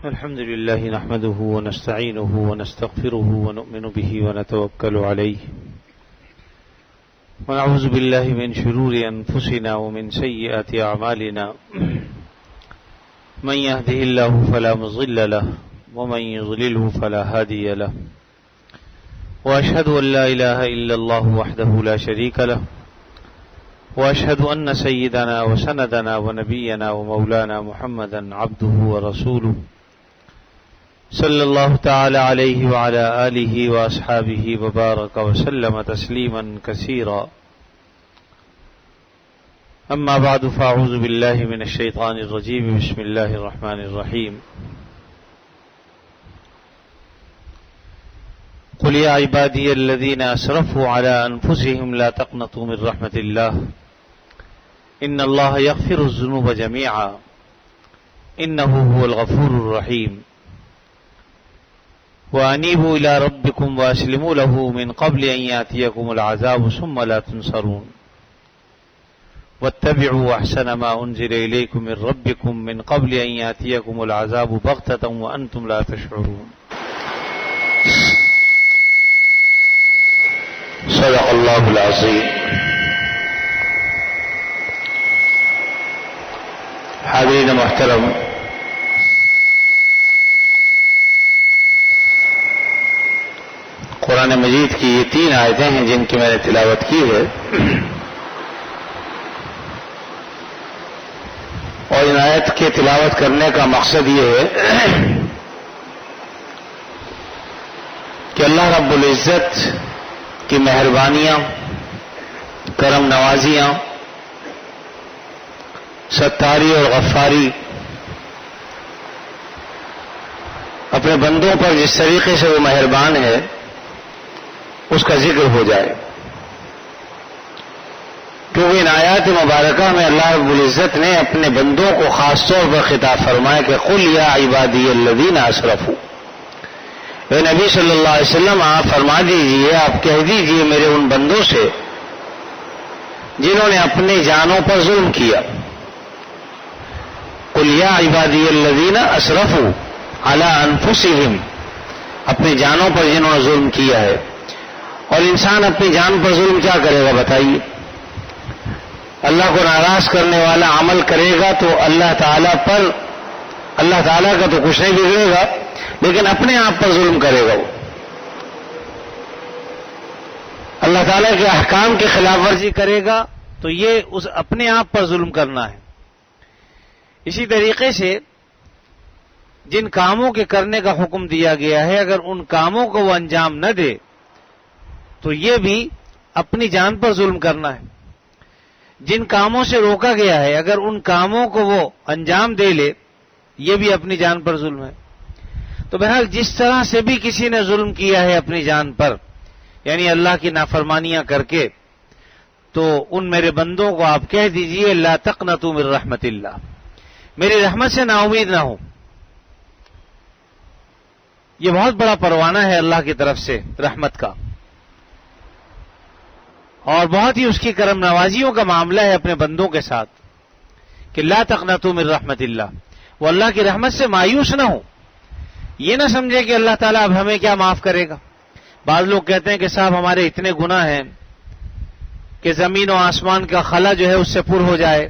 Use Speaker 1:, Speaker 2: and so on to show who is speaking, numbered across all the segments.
Speaker 1: الحمد لله نحمده ونستعينه ونستغفره ونؤمن به ونتوكل عليه ونعوذ بالله من شرور أنفسنا ومن سيئات أعمالنا من يهده الله فلا مضل له ومن يضلله فلا هادي له وأشهد أن لا إله إلا الله وحده لا شريك له وأشهد أن سيدنا وسندنا ونبينا ومولانا محمدا عبده ورسوله صلی اللہ تعالی علیہ وعلى آلہ وأصحابہ وبارک وسلم تسلیما کثیرا اما بعد فاعوذ باللہ من الشیطان الرجیم بسم اللہ الرحمن الرحیم قل یا عبادی الذین اسرفوا علی انفسهم لا تقنطوا من رحمت اللہ ان اللہ یغفر الذنوب جميعا انہ هو الغفور الرحیم وَأَنِيبُوا إِلَىٰ رَبِّكُمْ وَأَسْلِمُوا لَهُ مِنْ قَبْلِ أَنْ يَأْتِيَكُمُ الْعَذَابُ ثُمَّ لَا تُنصَرُونَ وَاتَّبِعُوا أَحْسَنَ مَا أُنزِلَ إِلَيْكُم مِّن رَّبِّكُم مِّن قَبْلِ أَن يَأْتِيَكُمُ الْعَذَابُ بَغْتَةً وَأَنتُمْ لَا تَشْعُرُونَ صدق اللہ العظیم۔ حاضرین محترم، قرآن مجید کی یہ 3 آیتیں ہیں جن کی میں نے تلاوت کی ہے، اور ان آیت کی تلاوت کرنے کا مقصد یہ ہے کہ اللہ رب العزت کی مہربانیاں، کرم نوازیاں، ستاری اور غفاری اپنے بندوں پر جس طریقے سے وہ مہربان ہے اس کا ذکر ہو جائے، کیونکہ ان آیات مبارکہ میں اللہ رب العزت نے اپنے بندوں کو خاص طور پر خطاب فرمایا کہ قل یا عبادی الذین اسرفوا، اے نبی صلی اللہ علیہ وسلم آپ فرما دیجئے، آپ کہہ دیجئے میرے ان بندوں سے جنہوں نے اپنی جانوں پر ظلم کیا۔ قل یا عبادی الذین اسرفوا علی انفسہم، اپنی جانوں پر جنہوں نے ظلم کیا ہے۔ اور انسان اپنی جان پر ظلم کیا کرے گا بتائیے؟ اللہ کو ناراض کرنے والا عمل کرے گا تو اللہ تعالیٰ کا تو کچھ نہیں بگڑے گا، لیکن اپنے آپ پر ظلم کرے گا وہ۔ اللہ تعالیٰ کے احکام کی خلاف ورزی کرے گا تو یہ اس اپنے آپ پر ظلم کرنا ہے۔ اسی طریقے سے جن کاموں کے کرنے کا حکم دیا گیا ہے اگر ان کاموں کو وہ انجام نہ دے تو یہ بھی اپنی جان پر ظلم کرنا ہے۔ جن کاموں سے روکا گیا ہے اگر ان کاموں کو وہ انجام دے لے یہ بھی اپنی جان پر ظلم ہے۔ تو بہرحال جس طرح سے بھی کسی نے ظلم کیا ہے اپنی جان پر، یعنی اللہ کی نافرمانیاں کر کے، تو ان میرے بندوں کو آپ کہہ دیجئے لا تقنطوا من رحمت اللہ، میری رحمت سے نا امید نہ ہو۔ یہ بہت بڑا پروانہ ہے اللہ کی طرف سے رحمت کا، اور بہت ہی اس کی کرم نوازیوں کا معاملہ ہے اپنے بندوں کے ساتھ کہ لا تقنطوا من رحمت اللہ، وہ اللہ کی رحمت سے مایوس نہ ہو۔ یہ نہ سمجھے کہ اللہ تعالیٰ اب ہمیں کیا معاف کرے گا۔ بعض لوگ کہتے ہیں کہ صاحب ہمارے اتنے گناہ ہیں کہ زمین و آسمان کا خلا جو ہے اس سے پر ہو جائے،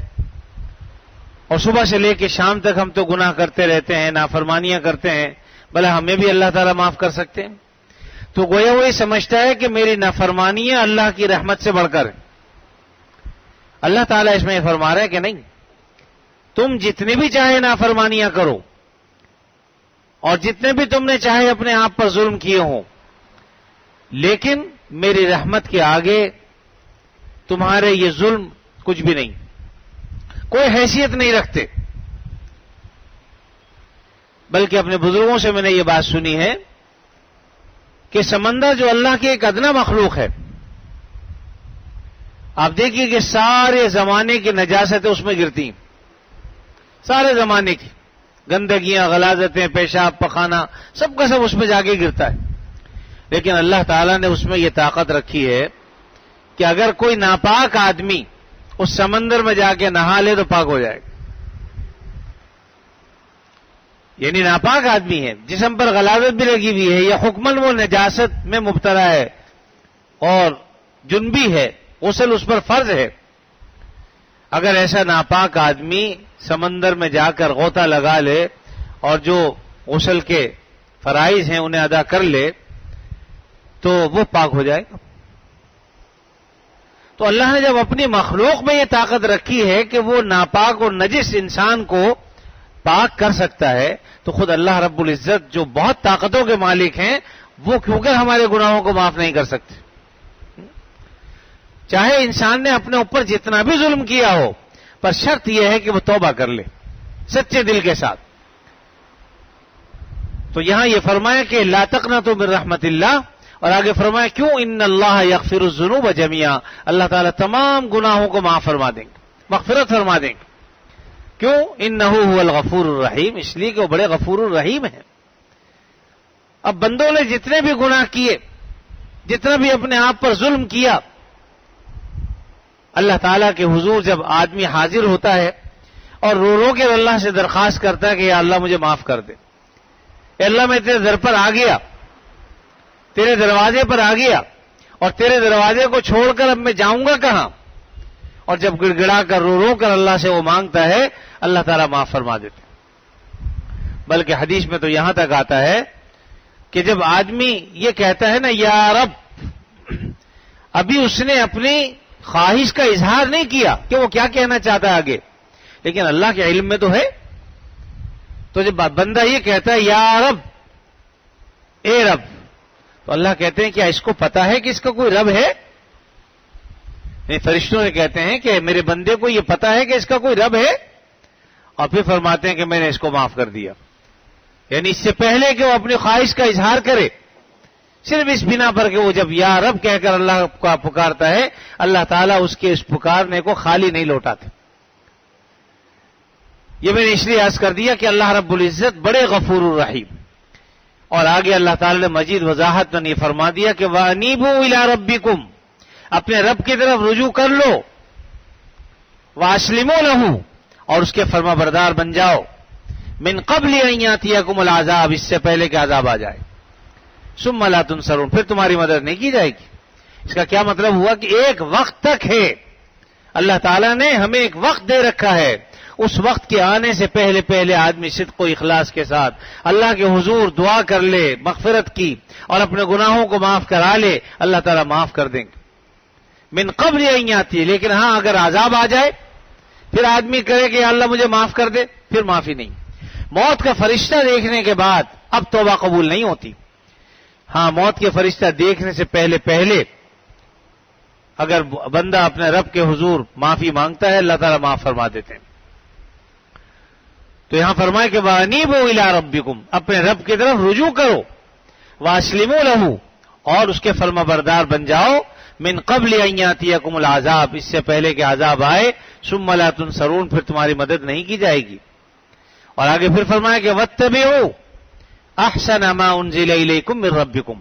Speaker 1: اور صبح سے لے کے شام تک ہم تو گناہ کرتے رہتے ہیں، نافرمانیاں کرتے ہیں، بھلا ہمیں بھی اللہ تعالیٰ معاف کر سکتے ہیں؟ تو گویا وہ یہ سمجھتا ہے کہ میری نافرمانیاں اللہ کی رحمت سے بڑھ کر ہیں۔ اللہ تعالیٰ اس میں یہ فرما رہا ہے کہ نہیں، تم جتنی بھی چاہے نافرمانیاں کرو اور جتنے بھی تم نے چاہے اپنے آپ پر ظلم کیے ہوں، لیکن میری رحمت کے آگے تمہارے یہ ظلم کچھ بھی نہیں، کوئی حیثیت نہیں رکھتے۔ بلکہ اپنے بزرگوں سے میں نے یہ بات سنی ہے کہ سمندر جو اللہ کی ایک ادنا مخلوق ہے، آپ دیکھیے کہ سارے زمانے کی نجاستیں اس میں گرتی ہیں، سارے زمانے کی گندگیاں، غلاظتیں، پیشاب، پخانہ، سب کا سب اس میں جا کے گرتا ہے، لیکن اللہ تعالیٰ نے اس میں یہ طاقت رکھی ہے کہ اگر کوئی ناپاک آدمی اس سمندر میں جا کے نہا لے تو پاک ہو جائے گا۔ یعنی ناپاک آدمی ہے، جسم پر غلاظت بھی لگی ہوئی ہے، یا حکمن وہ نجاست میں مبتلا ہے اور جنبی ہے، غسل اس پر فرض ہے، اگر ایسا ناپاک آدمی سمندر میں جا کر غوطہ لگا لے اور جو غسل کے فرائض ہیں انہیں ادا کر لے تو وہ پاک ہو جائے گا۔ تو اللہ نے جب اپنی مخلوق میں یہ طاقت رکھی ہے کہ وہ ناپاک اور نجس انسان کو پاک کر سکتا ہے، تو خود اللہ رب العزت جو بہت طاقتوں کے مالک ہیں وہ کیوں کر ہمارے گناہوں کو معاف نہیں کر سکتے؟ چاہے انسان نے اپنے اوپر جتنا بھی ظلم کیا ہو، پر شرط یہ ہے کہ وہ توبہ کر لے سچے دل کے ساتھ۔ تو یہاں یہ فرمایا کہ لا تقنطوا من رحمت اللہ، اور آگے فرمایا کیوں؟ ان اللہ یغفر الذنوب جميعا، اللہ تعالیٰ تمام گناہوں کو معاف فرما دیں گے، مغفرت فرما دیں گے۔ کیوں؟ انہ هو الغفور الرحیم، اس لیے کہ وہ بڑے غفور الرحیم ہیں۔ اب بندوں نے جتنے بھی گناہ کیے، جتنا بھی اپنے آپ پر ظلم کیا، اللہ تعالیٰ کے حضور جب آدمی حاضر ہوتا ہے اور رو رو کے اللہ سے درخواست کرتا ہے کہ یا اللہ مجھے معاف کر دے، اے اللہ میں تیرے در پر آ گیا، تیرے دروازے پر آ گیا، اور تیرے دروازے کو چھوڑ کر اب میں جاؤں گا کہاں؟ اور جب گڑ گڑا کر رو رو کر اللہ سے وہ مانگتا ہے، اللہ تعالیٰ معاف فرما دیتے۔ بلکہ حدیث میں تو یہاں تک آتا ہے کہ جب آدمی یہ کہتا ہے نا یا رب، ابھی اس نے اپنی خواہش کا اظہار نہیں کیا کہ وہ کیا کہنا چاہتا ہے آگے، لیکن اللہ کے علم میں تو ہے۔ تو جب بندہ یہ کہتا ہے یا رب، اے رب، تو اللہ کہتے ہیں کیا اس کو پتا ہے کہ اس کا کوئی رب ہے؟ فرشتوں نے کہتے ہیں کہ میرے بندے کو یہ پتا ہے کہ اس کا کوئی رب ہے، اور پھر فرماتے ہیں کہ میں نے اس کو معاف کر دیا۔ یعنی اس سے پہلے کہ وہ اپنی خواہش کا اظہار کرے، صرف اس بنا پر کہ وہ جب یا رب کہہ کر اللہ کا پکارتا ہے، اللہ تعالیٰ اس کے اس پکارنے کو خالی نہیں لوٹاتے۔ یہ میں نے اس لیے عرض کر دیا کہ اللہ رب العزت بڑے غفور الرحیم، اور آگے اللہ تعالیٰ نے مزید وضاحت میں یہ فرما دیا کہ وَأَنِيبُوا إِلَىٰ رَبِّكُمْ، اپنے رب کی طرف رجوع کر لو، وَأَسْلِمُوا لَهُ، اور اس کے فرما بردار بن جاؤ، مِن قَبْلِ أَن يَأْتِيَكُمُ الْعَذَابُ، اس سے پہلے کہ عذاب آ جائے، ثُمَّ لَا تُنصَرُونَ، پھر تمہاری مدد نہیں کی جائے گی۔ اس کا کیا مطلب ہوا کہ ایک وقت تک ہے، اللہ تعالیٰ نے ہمیں ایک وقت دے رکھا ہے، اس وقت کے آنے سے پہلے پہلے آدمی صدق و اخلاص کے ساتھ اللہ کے حضور دعا کر لے مغفرت کی اور اپنے گناہوں کو معاف کرا لے، اللہ تعالیٰ معاف کر دیں گے۔ من قبل ان یاتی، لیکن ہاں اگر عذاب آ جائے پھر آدمی کرے کہ اللہ مجھے معاف کر دے، پھر معافی نہیں۔ موت کا فرشتہ دیکھنے کے بعد اب توبہ قبول نہیں ہوتی۔ ہاں، موت کے فرشتہ دیکھنے سے پہلے پہلے اگر بندہ اپنے رب کے حضور معافی مانگتا ہے، اللہ تعالیٰ معاف فرما دیتے ہیں۔ تو یہاں فرمائے کہ وَأَنِيبُوا إِلَىٰ رَبِّكُمْ، اپنے رب کی طرف رجوع کرو، وَأَسْلِمُوا لَهُ، اور اس کے فرما بردار بن جاؤ، من قبل ان یاتیکم العذاب، اس سے پہلے کہ عذاب آئے، ثم لا تنصرون، پھر تمہاری مدد نہیں کی جائے گی۔ اور آگے پھر فرمایا کہ واتبعوا احسن ما انزل الیکم من ربکم،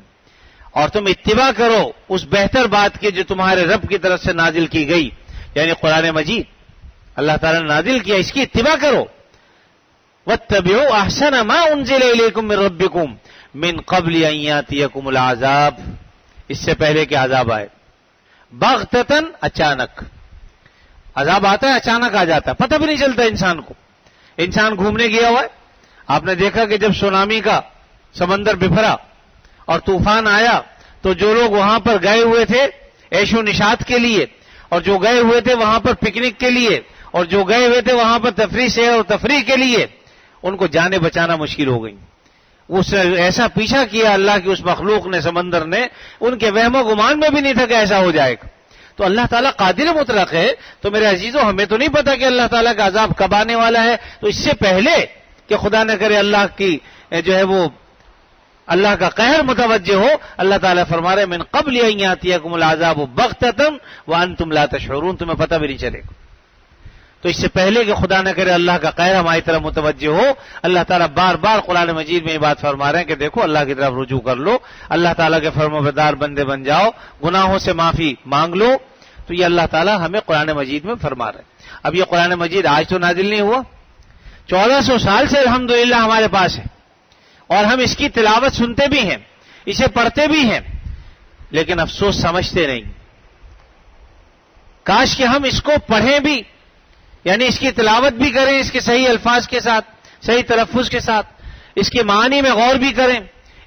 Speaker 1: اور تم اتباع کرو اس بہتر بات کی جو تمہارے رب کی طرف سے نازل کی گئی، یعنی قرآن مجید اللہ تعالیٰ نے نازل کیا، اس کی اتباع کرو۔ واتبعوا احسن ما انزل الیکم من ربکم من قبل ان یاتیکم العذاب، اس سے پہلے کہ عذاب آئے، بغتتاً، اچانک۔ عذاب آتا ہے اچانک آ جاتا ہے، پتہ بھی نہیں چلتا انسان کو۔ انسان گھومنے گیا ہوا ہے، آپ نے دیکھا کہ جب سونامی کا سمندر بفرا اور طوفان آیا تو جو لوگ وہاں پر گئے ہوئے تھے عیش و نشاط کے لیے، اور جو گئے ہوئے تھے وہاں پر پکنک کے لیے، اور جو گئے ہوئے تھے وہاں پر تفریح سیر اور تفریح کے لیے، ان کو جانیں بچانا مشکل ہو گئی۔ اس نے ایسا پیچھا کیا اللہ کی اس مخلوق نے، سمندر نے، ان کے وہم و گمان میں بھی نہیں تھا کہ ایسا ہو جائے گا۔ تو اللہ تعالیٰ قادر مطلق ہے۔ تو میرے عزیزوں، ہمیں تو نہیں پتا کہ اللہ تعالیٰ کا عذاب کب آنے والا ہے، تو اس سے پہلے کہ خدا نہ کرے اللہ کی جو ہے وہ اللہ کا قہر متوجہ ہو، اللہ تعالیٰ فرما رہے من قبل ان یاتیکم العذاب بغتۃ وانتم لا تشعرون، تمہیں پتہ بھی نہیں چلے گا۔ تو اس سے پہلے کہ خدا نہ کرے اللہ کا قہر ہماری طرف متوجہ ہو، اللہ تعالیٰ بار بار قرآن مجید میں یہ بات فرما رہے ہیں کہ دیکھو اللہ کی طرف رجوع کر لو، اللہ تعالیٰ کے فرمانبردار بندے بن جاؤ، گناہوں سے معافی مانگ لو۔ تو یہ اللہ تعالیٰ ہمیں قرآن مجید میں فرما رہے ہیں۔ اب یہ قرآن مجید آج تو نازل نہیں ہوا، 1400 سال سے الحمدللہ ہمارے پاس ہے اور ہم اس کی تلاوت سنتے بھی ہیں، اسے پڑھتے بھی ہیں، لیکن افسوس سمجھتے نہیں۔ کاش کہ ہم اس کو پڑھیں بھی، یعنی اس کی تلاوت بھی کریں، اس کے صحیح الفاظ کے ساتھ، صحیح تلفظ کے ساتھ، اس کے معنی میں غور بھی کریں،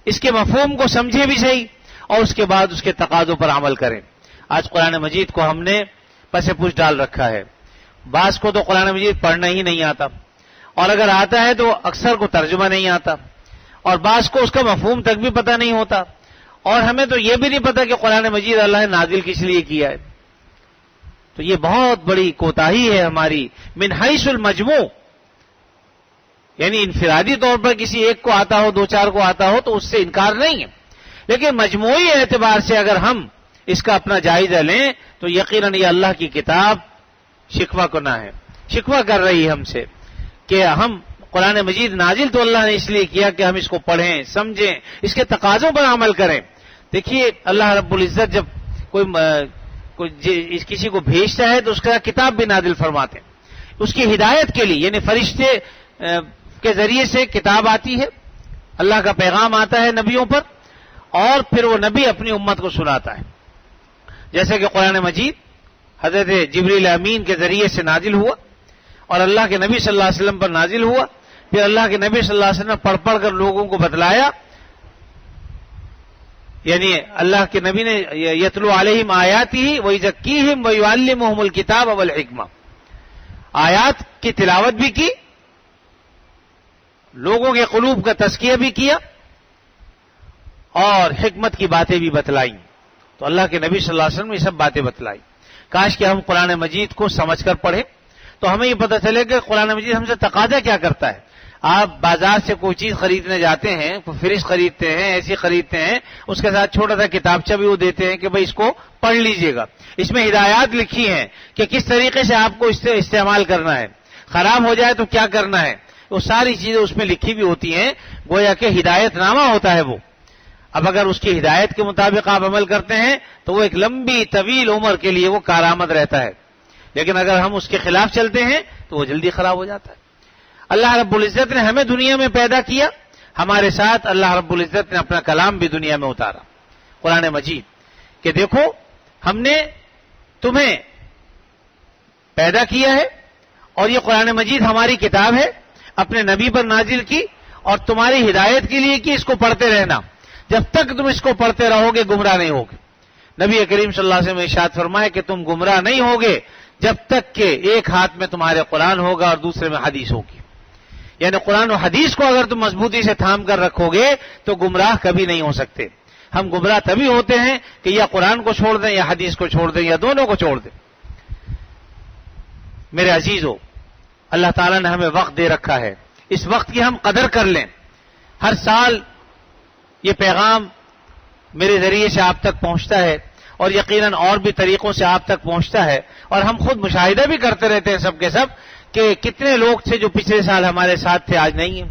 Speaker 1: اس کے مفہوم کو سمجھیں بھی صحیح، اور اس کے بعد اس کے تقاضوں پر عمل کریں۔ آج قرآن مجید کو ہم نے پس پوچھ ڈال رکھا ہے۔ بعض کو تو قرآن مجید پڑھنا ہی نہیں آتا، اور اگر آتا ہے تو اکثر کو ترجمہ نہیں آتا، اور بعض کو اس کا مفہوم تک بھی پتہ نہیں ہوتا، اور ہمیں تو یہ بھی نہیں پتا کہ قرآن مجید اللہ نے نازل کس لیے کیا ہے۔ تو یہ بہت بڑی کوتاہی ہے ہماری من حیث المجموع، یعنی انفرادی طور پر کسی ایک کو آتا ہو، دو چار کو آتا ہو تو اس سے انکار نہیں ہے، لیکن مجموعی اعتبار سے اگر ہم اس کا اپنا جائزہ لیں تو یقیناً یہ اللہ کی کتاب شکوہ کنا ہے، شکوہ کر رہی ہے ہم سے کہ ہم قرآن مجید نازل تو اللہ نے اس لیے کیا کہ ہم اس کو پڑھیں، سمجھیں، اس کے تقاضوں پر عمل کریں۔ دیکھیے اللہ رب العزت جب کسی کو بھیجتا ہے تو اس کا کتاب بھی نازل فرماتے ہیں اس کی ہدایت کے لیے، یعنی فرشتے کے ذریعے سے کتاب آتی ہے، اللہ کا پیغام آتا ہے نبیوں پر، اور پھر وہ نبی اپنی امت کو سناتا ہے۔ جیسے کہ قرآن مجید حضرت جبریل امین کے ذریعے سے نازل ہوا اور اللہ کے نبی صلی اللہ علیہ وسلم پر نازل ہوا، پھر اللہ کے نبی صلی اللہ علیہ وسلم پڑھ پڑھ کر لوگوں کو بتلایا، یعنی اللہ کے نبی نے یتلو علیہم آیاتہ ویزکیہم ویعلمہم الکتاب والحکمہ، آیات کی تلاوت بھی کی، لوگوں کے قلوب کا تزکیہ بھی کیا، اور حکمت کی باتیں بھی بتلائیں۔ تو اللہ کے نبی صلی اللہ علیہ وسلم نے یہ سب باتیں بتلائی۔ کاش کہ ہم قرآن مجید کو سمجھ کر پڑھیں تو ہمیں یہ پتہ چلے کہ قرآن مجید ہم سے تقاضا کیا کرتا ہے۔ آپ بازار سے کوئی چیز خریدنے جاتے ہیں، کوئی فریج خریدتے ہیں، ایسی خریدتے ہیں، اس کے ساتھ چھوٹا سا کتابچہ بھی وہ دیتے ہیں کہ بھئی اس کو پڑھ لیجئے گا، اس میں ہدایات لکھی ہیں کہ کس طریقے سے آپ کو استعمال کرنا ہے، خراب ہو جائے تو کیا کرنا ہے، وہ ساری چیزیں اس میں لکھی بھی ہوتی ہیں، گویا کہ ہدایت نامہ ہوتا ہے وہ۔ اب اگر اس کی ہدایت کے مطابق آپ عمل کرتے ہیں تو وہ ایک لمبی طویل عمر کے لیے وہ کارآمد رہتا ہے، لیکن اگر ہم اس کے خلاف چلتے ہیں تو وہ جلدی خراب ہو جاتا ہے۔ اللہ رب العزت نے ہمیں دنیا میں پیدا کیا، ہمارے ساتھ اللہ رب العزت نے اپنا کلام بھی دنیا میں اتارا، قرآن مجید، کہ دیکھو ہم نے تمہیں پیدا کیا ہے اور یہ قرآن مجید ہماری کتاب ہے، اپنے نبی پر نازل کی اور تمہاری ہدایت کے لیے کہ اس کو پڑھتے رہنا، جب تک تم اس کو پڑھتے رہو گے گمراہ نہیں ہوگے۔ نبی کریم صلی اللہ علیہ وسلم نے ارشاد فرمایا کہ تم گمراہ نہیں ہوگے جب تک کہ ایک ہاتھ میں تمہارے قرآن ہوگا اور دوسرے میں حدیث ہوگی، یعنی قرآن و حدیث کو اگر تم مضبوطی سے تھام کر رکھو گے تو گمراہ کبھی نہیں ہو سکتے۔ ہم گمراہ تبھی ہوتے ہیں کہ یا قرآن کو چھوڑ دیں یا حدیث کو چھوڑ دیں یا دونوں کو چھوڑ دیں۔ میرے عزیزو، اللہ تعالیٰ نے ہمیں وقت دے رکھا ہے، اس وقت کی ہم قدر کر لیں۔ ہر سال یہ پیغام میرے ذریعے سے آپ تک پہنچتا ہے اور یقیناً اور بھی طریقوں سے آپ تک پہنچتا ہے، اور ہم خود مشاہدہ بھی کرتے رہتے ہیں سب کے سب کہ کتنے لوگ تھے جو پچھلے سال ہمارے ساتھ تھے، آج نہیں ہیں۔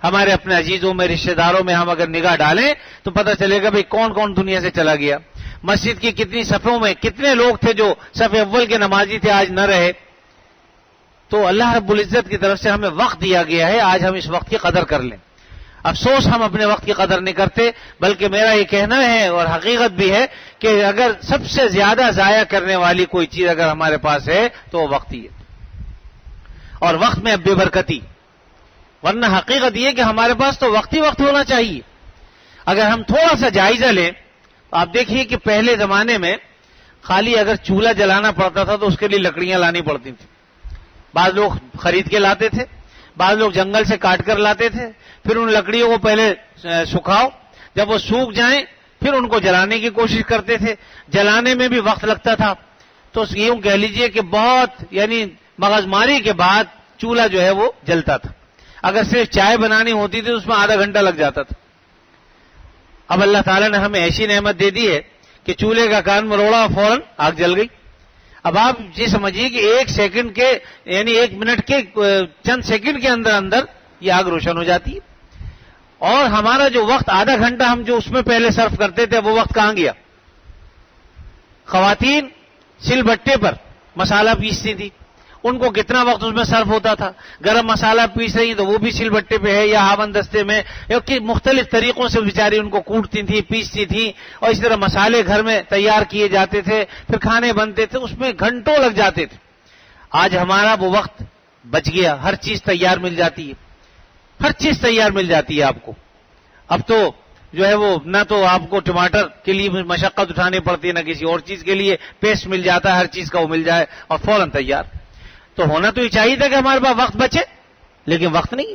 Speaker 1: ہمارے اپنے عزیزوں میں، رشتہ داروں میں ہم اگر نگاہ ڈالیں تو پتہ چلے گا بھئی کون کون دنیا سے چلا گیا۔ مسجد کی کتنی صفوں میں کتنے لوگ تھے جو صف اول کے نمازی تھے، آج نہ رہے۔ تو اللہ رب العزت کی طرف سے ہمیں وقت دیا گیا ہے، آج ہم اس وقت کی قدر کر لیں۔ افسوس ہم اپنے وقت کی قدر نہیں کرتے، بلکہ میرا یہ کہنا ہے اور حقیقت بھی ہے کہ اگر سب سے زیادہ ضائع کرنے والی کوئی چیز اگر ہمارے پاس ہے تو وہ وقت ہی ہے، اور وقت میں اب بے برکتی، ورنہ حقیقت یہ کہ ہمارے پاس تو وقت ہی وقت ہونا چاہیے۔ اگر ہم تھوڑا سا جائزہ لیں تو آپ دیکھیے کہ پہلے زمانے میں خالی اگر چولہا جلانا پڑتا تھا تو اس کے لیے لکڑیاں لانی پڑتی تھیں، بعض لوگ خرید کے لاتے تھے، بعض لوگ جنگل سے کاٹ کر لاتے تھے، پھر ان لکڑیوں کو پہلے سکھاؤ، جب وہ سوکھ جائیں پھر ان کو جلانے کی کوشش کرتے تھے، جلانے میں بھی وقت لگتا تھا۔ تو یوں کہہ لیجئے کہ بہت یعنی مغز ماری کے بعد چولہا جو ہے وہ جلتا تھا، اگر صرف چائے بنانی ہوتی تھی تو اس میں آدھا گھنٹہ لگ جاتا تھا۔ اب اللہ تعالیٰ نے ہمیں ایسی نعمت دے دی ہے کہ چولہے کا کان مروڑا اور فوراً آگ جل گئی۔ اب آپ یہ سمجھیے کہ ایک سیکنڈ کے یعنی ایک منٹ کے چند سیکنڈ کے اندر اندر یہ آگ روشن ہو جاتی ہے، اور ہمارا جو وقت آدھا گھنٹہ ہم جو اس میں پہلے صرف کرتے تھے وہ وقت کہاں گیا؟ خواتین سل بٹے پر مسالہ پیستی تھی، ان کو کتنا وقت اس میں صرف ہوتا تھا. گرم مسالہ پیس رہی تو وہ بھی سل بٹے پہ ہے یا ہاون دستے میں، کہ مختلف طریقوں سے بیچاری ان کو کوٹتی تھی، پیستی تھی، اور اس طرح مسالے گھر میں تیار کیے جاتے تھے، پھر کھانے بنتے تھے، اس میں گھنٹوں لگ جاتے تھے. آج ہمارا وہ وقت بچ گیا، ہر چیز تیار مل جاتی ہے، ہر چیز تیار مل جاتی ہے آپ کو. اب تو جو ہے وہ نہ تو آپ کو ٹماٹر کے لیے مشقت اٹھانی پڑتی ہے، نہ کسی اور چیز کے لیے، پیسٹ مل جاتا ہے، ہر چیز کا وہ مل جائے اور فوراً تیار. تو ہونا تو یہ چاہیے تھا کہ ہمارے پاس وقت بچے، لیکن وقت نہیں.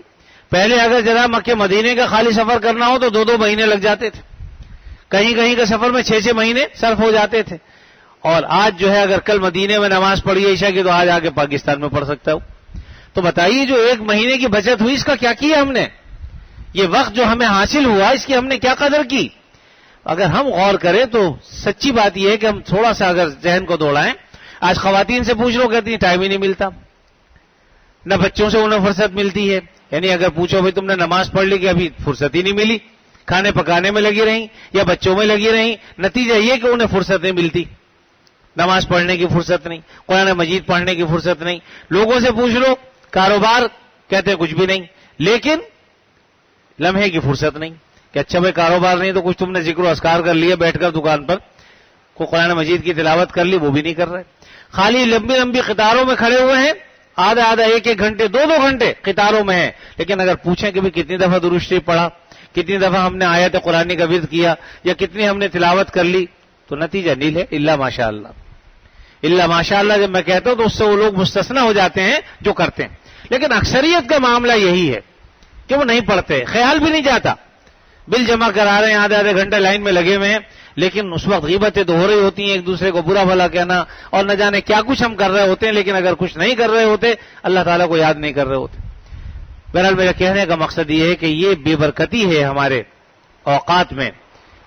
Speaker 1: پہلے اگر ذرا مکہ مدینے کا خالی سفر کرنا ہو تو 2 مہینے لگ جاتے تھے، کہیں کہیں کے سفر میں 6 مہینے صرف ہو جاتے تھے. اور آج جو ہے اگر کل مدینے میں نماز پڑھی عشاء کی تو آج آ کے پاکستان میں پڑھ سکتا ہوں. تو بتائیے جو 1 مہینے کی بچت ہوئی اس کا کیا کیا ہم نے؟ یہ وقت جو ہمیں حاصل ہوا اس کی ہم نے کیا قدر کی؟ اگر ہم غور کریں تو سچی بات یہ ہے کہ ہم تھوڑا سا اگر ذہن کو دوڑائیں. آج خواتین سے پوچھ لو کہتی ہیں ٹائم ہی نہیں ملتا، نہ بچوں سے انہیں فرصت ملتی ہے. یعنی اگر پوچھو بھائی تم نے نماز پڑھ لی کہ ابھی فرصت ہی نہیں ملی، کھانے پکانے میں لگی رہیں یا بچوں میں لگی رہیں. نتیجہ یہ کہ انہیں فرصت نہیں ملتی، نماز پڑھنے کی فرصت نہیں، قرآن مجید پڑھنے کی فرصت نہیں. لوگوں سے پوچھ لو کاروبار، کہتے ہیں کچھ بھی نہیں، لیکن لمحے کی فرصت نہیں کہ اچھا بھائی کاروبار نہیں تو کچھ تم نے ذکر و اذکار کر لیے بیٹھ کر دکان پر، کو قرآن مجید کی تلاوت کر لی، وہ بھی نہیں کر رہے. خالی لمبی لمبی قطاروں میں کھڑے ہوئے ہیں، آدھا 1 گھنٹے 2 گھنٹے قطاروں میں ہیں. لیکن اگر پوچھیں کہ بھی کتنی دفعہ درود شریف پڑھا، کتنی دفعہ ہم نے آیت قرآنی کا ورد کیا، یا کتنی ہم نے تلاوت کر لی، تو نتیجہ نیل ہے. الا ماشاء اللہ، الا ماشاء اللہ جب میں کہتا ہوں تو اس سے وہ لوگ مستثنا ہو جاتے ہیں جو کرتے ہیں. لیکن اکثریت کا معاملہ یہی ہے کہ وہ نہیں پڑھتے، خیال بھی نہیں جاتا. بل جمع کرا رہے ہیں، آدھے گھنٹے لائن میں لگے ہوئے ہیں، لیکن اس وقت غیبتیں تو ہو رہی ہوتی ہیں، ایک دوسرے کو برا بھلا کہنا، اور نہ جانے کیا کچھ ہم کر رہے ہوتے ہیں. لیکن اگر کچھ نہیں کر رہے ہوتے اللہ تعالیٰ کو یاد نہیں کر رہے ہوتے. بہرحال میرے کہنے کا مقصد یہ ہے کہ یہ بے برکتی ہے ہمارے اوقات میں.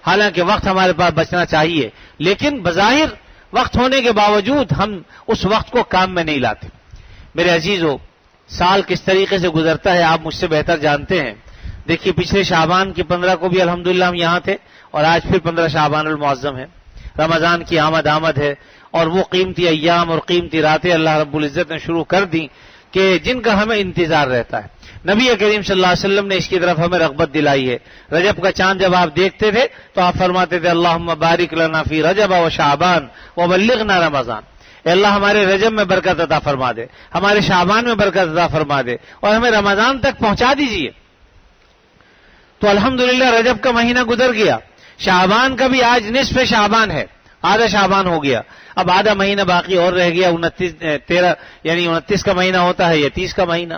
Speaker 1: حالانکہ وقت ہمارے پاس بچنا چاہیے، لیکن بظاہر وقت ہونے کے باوجود ہم اس وقت کو کام میں نہیں لاتے. میرے عزیزو، سال کس طریقے سے گزرتا ہے آپ مجھ سے بہتر جانتے ہیں. دیکھیے پچھلے شعبان کی 15 کو بھی الحمدللہ ہم یہاں تھے، اور آج پھر 15 شعبان المعظم ہے، رمضان کی آمد ہے. اور وہ قیمتی ایام اور قیمتی راتیں اللہ رب العزت نے شروع کر دی کہ جن کا ہمیں انتظار رہتا ہے. نبی کریم صلی اللہ علیہ وسلم نے اس کی طرف ہمیں رغبت دلائی ہے. رجب کا چاند جب آپ دیکھتے تھے تو آپ فرماتے تھے اللہم بارک لنا فی رجب و شعبان وبلغنا رمضان. اے اللہ ہمارے رجب میں برکت عطا فرما دے، ہمارے شعبان میں برکت عطا فرما دے، اور ہمیں رمضان تک پہنچا دیجئے. تو الحمدللہ رجب کا مہینہ گزر گیا، شعبان کا بھی آج نصف شعبان ہے، آدھا شعبان ہو گیا. اب آدھا مہینہ باقی اور رہ گیا، 29 کا مہینہ ہوتا ہے یا 30 کا مہینہ،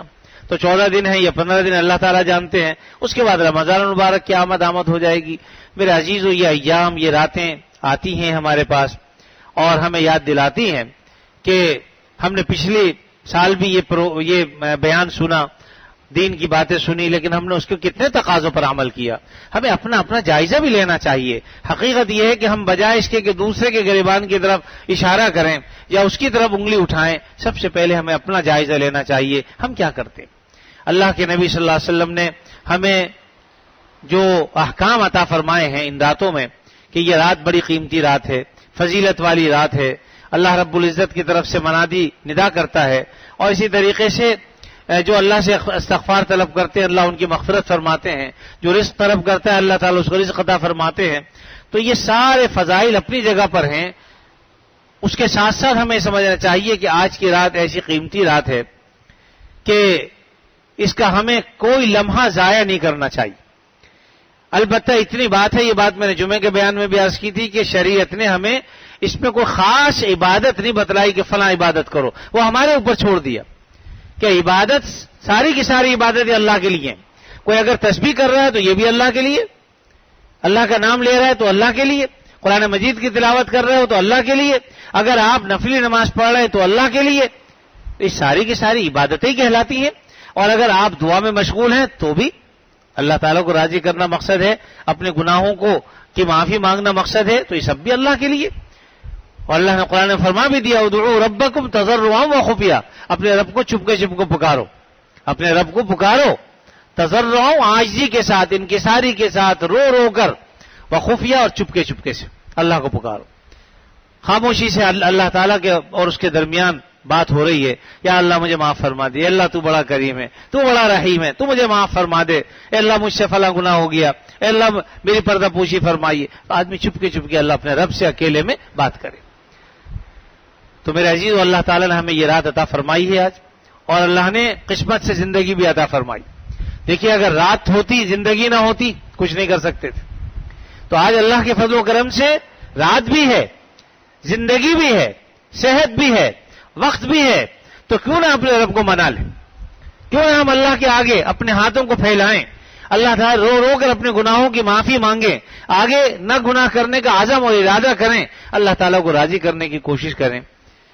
Speaker 1: تو 14 دن ہے یا 15 دن اللہ تعالیٰ جانتے ہیں. اس کے بعد رمضان المبارک کی آمد ہو جائے گی. میرے عزیزو، یہ ایام، یہ راتیں آتی ہیں ہمارے پاس اور ہمیں یاد دلاتی ہیں کہ ہم نے پچھلے سال بھی یہ بیان سنا، دین کی باتیں سنی، لیکن ہم نے اس کے کتنے تقاضوں پر عمل کیا. ہمیں اپنا جائزہ بھی لینا چاہیے. حقیقت یہ ہے کہ ہم بجائے اس کے کہ دوسرے کے گریبان کی طرف اشارہ کریں یا اس کی طرف انگلی اٹھائیں، سب سے پہلے ہمیں اپنا جائزہ لینا چاہیے. ہم کیا کرتے؟ اللہ کے نبی صلی اللہ علیہ وسلم نے ہمیں جو احکام عطا فرمائے ہیں ان راتوں میں، کہ یہ رات بڑی قیمتی رات ہے، فضیلت والی رات ہے، اللہ رب العزت کی طرف سے منادی ندا کرتا ہے، اور اسی طریقے سے جو اللہ سے استغفار طلب کرتے ہیں اللہ ان کی مغفرت فرماتے ہیں، جو رزق طلب کرتا ہے اللہ تعالیٰ اس کو رزق عطا فرماتے ہیں. تو یہ سارے فضائل اپنی جگہ پر ہیں. اس کے ساتھ ساتھ ہمیں سمجھنا چاہیے کہ آج کی رات ایسی قیمتی رات ہے کہ اس کا ہمیں کوئی لمحہ ضائع نہیں کرنا چاہیے. البتہ اتنی بات ہے، یہ بات میں نے جمعے کے بیان میں بھی عرض کی تھی کہ شریعت نے ہمیں اس میں کوئی خاص عبادت نہیں بتلائی کہ فلاں عبادت کرو، وہ ہمارے اوپر چھوڑ دیا کہ عبادت ساری کی ساری عبادتیں اللہ کے لیے ہیں. کوئی اگر تسبیح کر رہا ہے تو یہ بھی اللہ کے لیے، اللہ کا نام لے رہا ہے تو اللہ کے لیے، قرآن مجید کی تلاوت کر رہے ہو تو اللہ کے لیے، اگر آپ نفلی نماز پڑھ رہے ہیں تو اللہ کے لیے. یہ ساری کی ساری عبادتیں کہلاتی ہیں. اور اگر آپ دعا میں مشغول ہیں تو بھی اللہ تعالیٰ کو راضی کرنا مقصد ہے، اپنے گناہوں کی معافی مانگنا مقصد ہے، تو یہ سب بھی اللہ کے لیے. اور اللہ نے قرآن میں فرما بھی دیا ادعوا ربکم تضرعا وخفیا، اپنے رب کو چھپ کے پکارو، اپنے رب کو پکارو تضرعا، عاجزی کے ساتھ، انکساری کے ساتھ، رو کر، وخفیا، اور چپکے سے اللہ کو پکارو. خاموشی سے اللہ تعالیٰ کے اور اس کے درمیان بات ہو رہی ہے، یا اللہ مجھے معاف فرما دے، اللہ تو بڑا کریم ہے، تو بڑا رحیم ہے، تو مجھے معاف فرما دے، اے اللہ مجھ سے فلاں گناہ ہو گیا، اے اللہ میری پردہ پوشی فرمائیے. تو آدمی چپکے چپکے اللہ اپنے رب سے اکیلے میں بات کرے. تو میرے عزیز، اللہ تعالیٰ نے ہمیں یہ رات عطا فرمائی ہے آج، اور اللہ نے قسمت سے زندگی بھی عطا فرمائی. دیکھیے اگر رات ہوتی، زندگی نہ ہوتی، کچھ نہیں کر سکتے تھے. تو آج اللہ کے فضل و کرم سے رات بھی ہے، زندگی بھی ہے، صحت بھی ہے، وقت بھی ہے. تو کیوں نہ اپنے رب کو منا لیں، کیوں نہ ہم اللہ کے آگے اپنے ہاتھوں کو پھیلائیں، اللہ تعالیٰ رو رو کر اپنے گناہوں کی معافی مانگیں، آگے نہ گناہ کرنے کا عزم اور ارادہ کریں، اللہ تعالیٰ کو راضی کرنے کی کوشش کریں.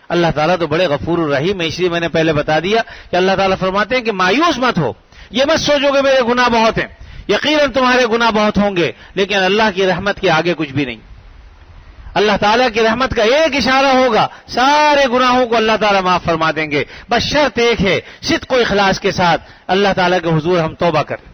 Speaker 1: اللہ تعالیٰ تو بڑے غفور الرحیم ہے. اس لیے میں نے پہلے بتا دیا کہ اللہ تعالیٰ فرماتے ہیں کہ مایوس مت ہو، یہ مت سوچو کہ میرے گناہ بہت ہیں. یقیناً تمہارے گناہ بہت ہوں گے، لیکن اللہ کی رحمت کے آگے کچھ بھی نہیں. اللہ تعالیٰ کی رحمت کا ایک اشارہ ہوگا، سارے گناہوں کو اللہ تعالیٰ معاف فرما دیں گے. بس شرط ایک ہے، صدق و اخلاص کے ساتھ اللہ تعالیٰ کے حضور ہم توبہ کریں،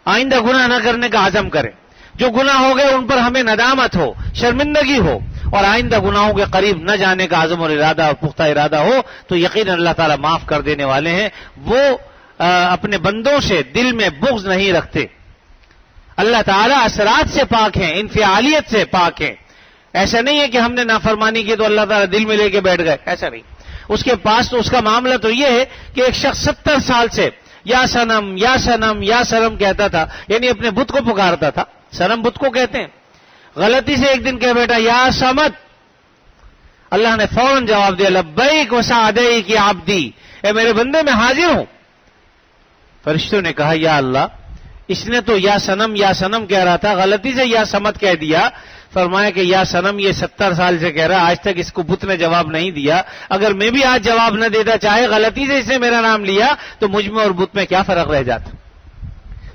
Speaker 1: آئندہ گناہ نہ کرنے کا عزم کریں. جو گناہ ہو گئے ان پر ہمیں ندامت ہو، شرمندگی ہو، اور آئندہ گناہوں کے قریب نہ جانے کا عزم اور ارادہ اور پختہ ارادہ ہو، تو یقیناً اللہ تعالیٰ معاف کر دینے والے ہیں. وہ اپنے بندوں سے دل میں بغض نہیں رکھتے. اللہ تعالیٰ اثرات سے پاک ہیں، انفعالیت سے پاک ہیں. ایسا نہیں ہے کہ ہم نے نافرمانی کی تو اللہ تعالیٰ دل میں لے کے بیٹھ گئے، ایسا نہیں. اس کے پاس تو اس کا معاملہ تو یہ ہے کہ ایک شخص 70 سال سے یا سنم یا سنم یا سرم کہتا تھا، یعنی اپنے بت کو پکارتا تھا. سنم بت کو کہتے ہیں. غلطی سے ایک دن کہہ بیٹا یا سمد، اللہ نے فوراً جواب دیا لبیک وسعدیک یا عبدی، اے میرے بندے میں حاضر ہوں. فرشتوں نے کہا یا اللہ، اس نے تو یا سنم کہہ رہا تھا، غلطی سے یا سمد کہہ دیا. فرمایا کہ یا سنم یہ 70 سال سے کہہ رہا، آج تک اس کو بت نے جواب نہیں دیا. اگر میں بھی آج جواب نہ دیتا، چاہے غلطی سے اس نے میرا نام لیا، تو مجھ میں اور بت میں کیا فرق رہ جاتا.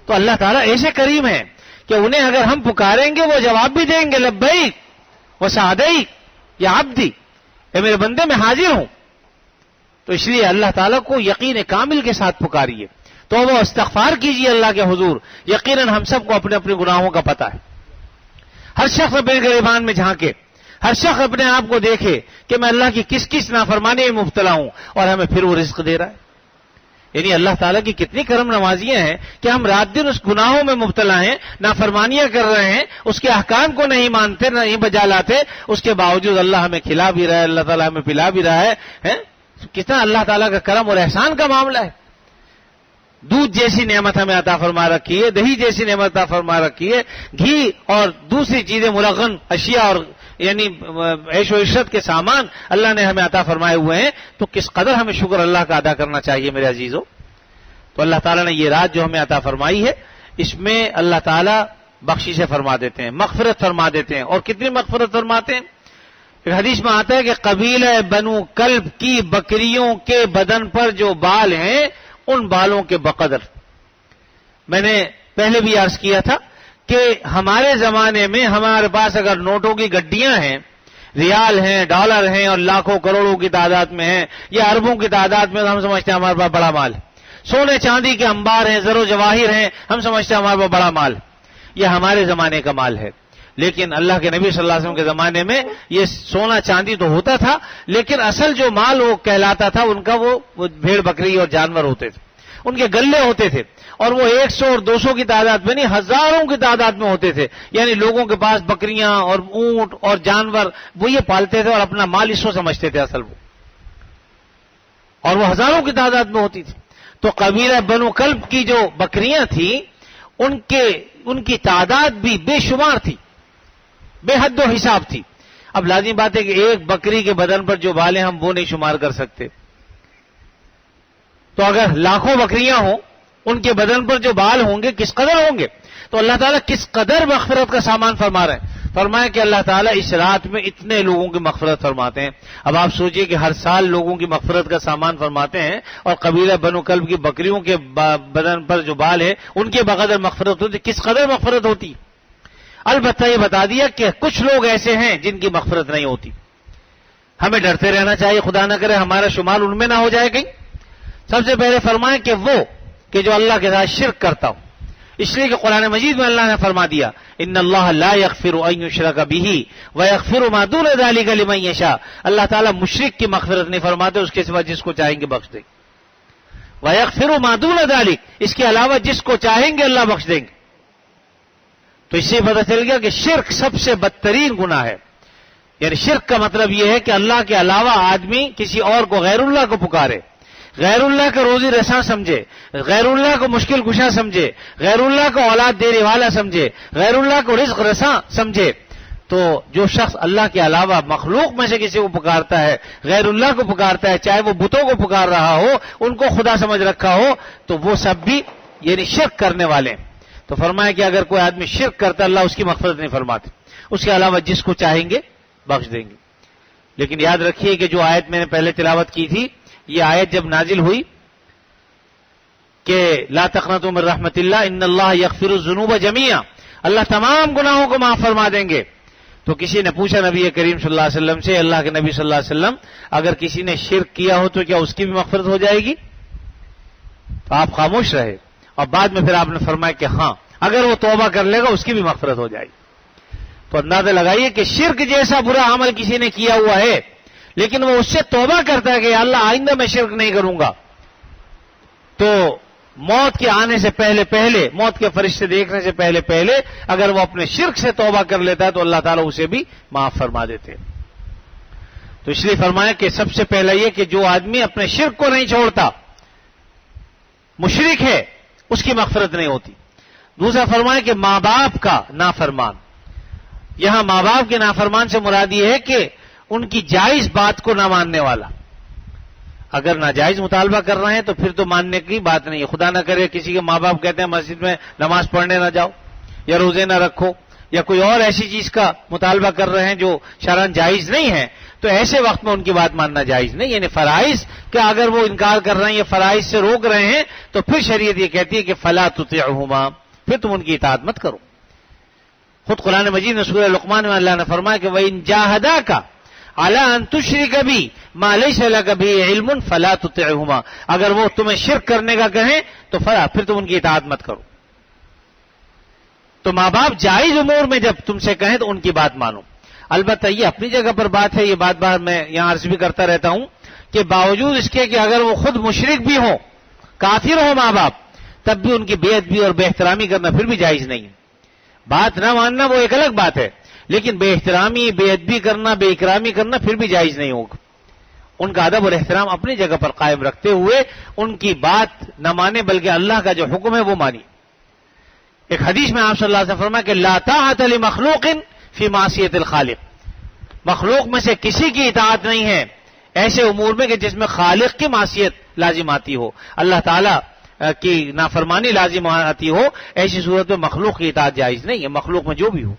Speaker 1: تو اللہ تعالیٰ ایسے کریم ہیں کہ انہیں اگر ہم پکاریں گے وہ جواب بھی دیں گے لبیک وسعدیک یا عبدی، اے میرے بندے میں حاضر ہوں. تو اس لیے اللہ تعالیٰ کو یقین کامل کے ساتھ پکاریے، تو وہ استغفار کیجیے اللہ کے حضور. یقیناً ہم سب کو اپنے اپنے گناہوں کا پتہ ہے. ہر شخص اپنے گریبان میں جھانکے، ہر شخص اپنے آپ کو دیکھے کہ میں اللہ کی کس کس نافرمانی میں مبتلا ہوں، اور ہمیں پھر وہ رزق دے رہا ہے. یعنی اللہ تعالیٰ کی کتنی کرم نوازیاں ہیں کہ ہم رات دن اس گناہوں میں مبتلا ہیں، نافرمانیاں کر رہے ہیں، اس کے احکام کو نہیں مانتے، نہیں بجا لاتے، اس کے باوجود اللہ ہمیں کھلا بھی رہا ہے، اللہ تعالیٰ ہمیں پلا بھی رہا ہے. کتنا اللہ تعالیٰ کا کرم اور احسان کا معاملہ ہے. دودھ جیسی نعمت ہمیں عطا فرما رکھی ہے، دہی جیسی نعمت عطا فرما رکھی ہے، گھی اور دوسری چیزیں ملغن اشیاء اور یعنی عیش و عشرت کے سامان اللہ نے ہمیں عطا فرمائے ہوئے ہیں. تو کس قدر ہمیں شکر اللہ کا ادا کرنا چاہیے میرے عزیزوں. تو اللہ تعالیٰ نے یہ رات جو ہمیں عطا فرمائی ہے، اس میں اللہ تعالیٰ بخششیں فرما دیتے ہیں، مغفرت فرما دیتے ہیں. اور کتنی مغفرت فرماتے ہیں؟ ایک حدیث میں آتا ہے کہ قبیلہ بنو کلب کی بکریوں کے بدن پر جو بال ہیں، ان بالوں کے بقدر. میں نے پہلے بھی عرض کیا تھا کہ ہمارے زمانے میں ہمارے پاس اگر نوٹوں کی گڈیاں ہیں، ریال ہیں، ڈالر ہیں، اور لاکھوں کروڑوں کی تعداد میں ہیں یا اربوں کی تعداد میں، تو ہم سمجھتے ہیں ہمارے پاس بڑا مال ہے. سونے چاندی کے انبار ہیں، زر و جواہر ہیں، ہم سمجھتے ہیں ہمارے پاس بڑا مال. یہ ہمارے زمانے کا مال ہے. لیکن اللہ کے نبی صلی اللہ علیہ وسلم کے زمانے میں یہ سونا چاندی تو ہوتا تھا، لیکن اصل جو مال وہ کہلاتا تھا ان کا وہ بھیڑ بکری اور جانور ہوتے تھے، ان کے گلے ہوتے تھے. اور وہ 100 اور 200 کی تعداد میں نہیں، ہزاروں کی تعداد میں ہوتے تھے. یعنی لوگوں کے پاس بکریاں اور اونٹ اور جانور وہ یہ پالتے تھے اور اپنا مال اس کو سمجھتے تھے اصل وہ، اور وہ ہزاروں کی تعداد میں ہوتی تھی. تو قبیلہ بنو کلب کی جو بکریاں تھیں ان کی تعداد بھی بے شمار تھی، بے حد و حساب تھی. اب لازمی بات ہے کہ ایک بکری کے بدن پر جو بال ہیں ہم وہ نہیں شمار کر سکتے. تو اگر لاکھوں بکریاں ہوں، ان کے بدن پر جو بال ہوں گے کس قدر ہوں گے. تو اللہ تعالیٰ کس قدر مغفرت کا سامان فرما رہے ہیں. فرمایا کہ اللہ تعالیٰ اس رات میں اتنے لوگوں کی مغفرت فرماتے ہیں. اب آپ سوچئے کہ ہر سال لوگوں کی مغفرت کا سامان فرماتے ہیں، اور قبیلہ بنو کلب کی بکریوں کے بدن پر جو بال ہے ان کے بقدر مغفرت ہوتی، کس قدر مغفرت ہوتی. البتہ یہ بتا دیا کہ کچھ لوگ ایسے ہیں جن کی مغفرت نہیں ہوتی. ہمیں ڈرتے رہنا چاہیے، خدا نہ کرے ہمارا شمار ان میں نہ ہو جائے کہیں. سب سے پہلے فرمائیں کہ وہ کہ جو اللہ کے ساتھ شرک کرتا ہو، اس لیے کہ قرآن مجید میں اللہ نے فرما دیا ان اللہ لا یغفر ان یشرک بہ ویغفر ما دون ذلک لمن یشاء، اللہ تعالیٰ مشرک کی مغفرت نہیں فرماتے، اس کے سوا جس کو چاہیں گے بخش دیں گے. ویغفر ما دون ذلک، اس کے علاوہ جس کو چاہیں گے اللہ بخش دیں گے. تو اس سے پتہ چل گیا کہ شرک سب سے بدترین گناہ ہے. یعنی شرک کا مطلب یہ ہے کہ اللہ کے علاوہ آدمی کسی اور کو، غیر اللہ کو پکارے، غیر اللہ کو روزی رساں سمجھے، غیر اللہ کو مشکل کشا سمجھے، غیر اللہ کو اولاد دینے والا سمجھے، غیر اللہ کو رزق رساں سمجھے. تو جو شخص اللہ کے علاوہ مخلوق میں سے کسی کو پکارتا ہے، غیر اللہ کو پکارتا ہے، چاہے وہ بتوں کو پکار رہا ہو، ان کو خدا سمجھ رکھا ہو، تو وہ سب بھی یعنی شرک کرنے والے ہیں. تو فرمایا کہ اگر کوئی آدمی شرک کرتا ہے اللہ اس کی مغفرت نہیں فرماتے، اس کے علاوہ جس کو چاہیں گے بخش دیں گے. لیکن یاد رکھیے کہ جو آیت میں نے پہلے تلاوت کی تھی، یہ آیت جب نازل ہوئی کہ لا تقنطوا من رحمت اللہ ان اللہ یغفر الذنوب جميعا، اللہ تمام گناہوں کو معاف فرما دیں گے. تو کسی نے پوچھا نبی کریم صلی اللہ علیہ وسلم سے، اللہ کے نبی صلی اللہ علیہ وسلم اگر کسی نے شرک کیا ہو تو کیا اس کی بھی مغفرت ہو جائے گی؟ تو آپ خاموش رہے، اور بعد میں پھر آپ نے فرمایا کہ ہاں اگر وہ توبہ کر لے گا اس کی بھی مغفرت ہو جائے گی. تو اندازہ لگائیے کہ شرک جیسا برا عمل کسی نے کیا ہوا ہے، لیکن وہ اس سے توبہ کرتا ہے کہ اللہ آئندہ میں شرک نہیں کروں گا، تو موت کے آنے سے پہلے موت کے فرشتے دیکھنے سے پہلے اگر وہ اپنے شرک سے توبہ کر لیتا ہے تو اللہ تعالیٰ اسے بھی معاف فرما دیتے. تو اس لیے فرمایا کہ سب سے پہلا یہ کہ جو آدمی اپنے شرک کو نہیں چھوڑتا، مشرک ہے، اس کی مغفرت نہیں ہوتی. دوسرا فرمایا کہ ماں باپ کا نافرمان، یہاں ماں باپ کے نافرمان سے مراد یہ ہے کہ ان کی جائز بات کو نہ ماننے والا. اگر ناجائز مطالبہ کر رہے ہیں تو پھر تو ماننے کی بات نہیں ہے. خدا نہ کرے کسی کے ماں باپ کہتے ہیں مسجد میں نماز پڑھنے نہ جاؤ، یا روزے نہ رکھو، یا کوئی اور ایسی چیز کا مطالبہ کر رہے ہیں جو شرعاً جائز نہیں ہے، تو ایسے وقت میں ان کی بات ماننا جائز نہیں. یعنی فرائض کا اگر وہ انکار کر رہے ہیں یا فرائض سے روک رہے ہیں تو پھر شریعت یہ کہتی ہے کہ فلا تطعهما، پھر تم ان کی اطاعت مت کرو. خود قرآن مجید میں سورہ لقمان میں اللہ نے فرمایا کہ وَإِن جَاهَدَاكَ عَلَىٰ أَن تُشْرِكَ بِي مَا لَيْسَ لَكَ بِهِ عِلْمٌ فَلَا تُطِعْهُمَا، اگر وہ تمہیں شرک کرنے کا کہیں تو پھر تم ان کی اطاعت مت کرو. تو ماں باپ جائز امور میں جب تم سے کہیں تو ان کی بات مانو. البتہ یہ اپنی جگہ پر بات ہے، یہ بات میں یہاں عرض بھی کرتا رہتا ہوں کہ باوجود اس کے کہ اگر وہ خود مشرک بھی ہوں، کافر ہو ماں باپ، تب بھی ان کی بے ادبی اور بے احترامی کرنا پھر بھی جائز نہیں ہے. بات نہ ماننا وہ ایک الگ بات ہے، لیکن بے احترامی، بے ادبی کرنا، بے اکرامی کرنا پھر بھی جائز نہیں ہوگا. ان کا ادب اور احترام اپنی جگہ پر قائم رکھتے ہوئے ان کی بات نہ مانے، بلکہ اللہ کا جو حکم ہے وہ مانی. ایک حدیث میں آپ صلی اللہ علیہ وسلم فرمایا کہ لا طاعۃ لمخلوق فی معصیۃ الخالق، مخلوق میں سے کسی کی اطاعت نہیں ہے ایسے امور میں کہ جس میں خالق کی معصیت لازم آتی ہو، اللہ تعالیٰ کی نافرمانی لازم آتی ہو، ایسی صورت میں مخلوق کی اطاعت جائز نہیں ہے، مخلوق میں جو بھی ہو.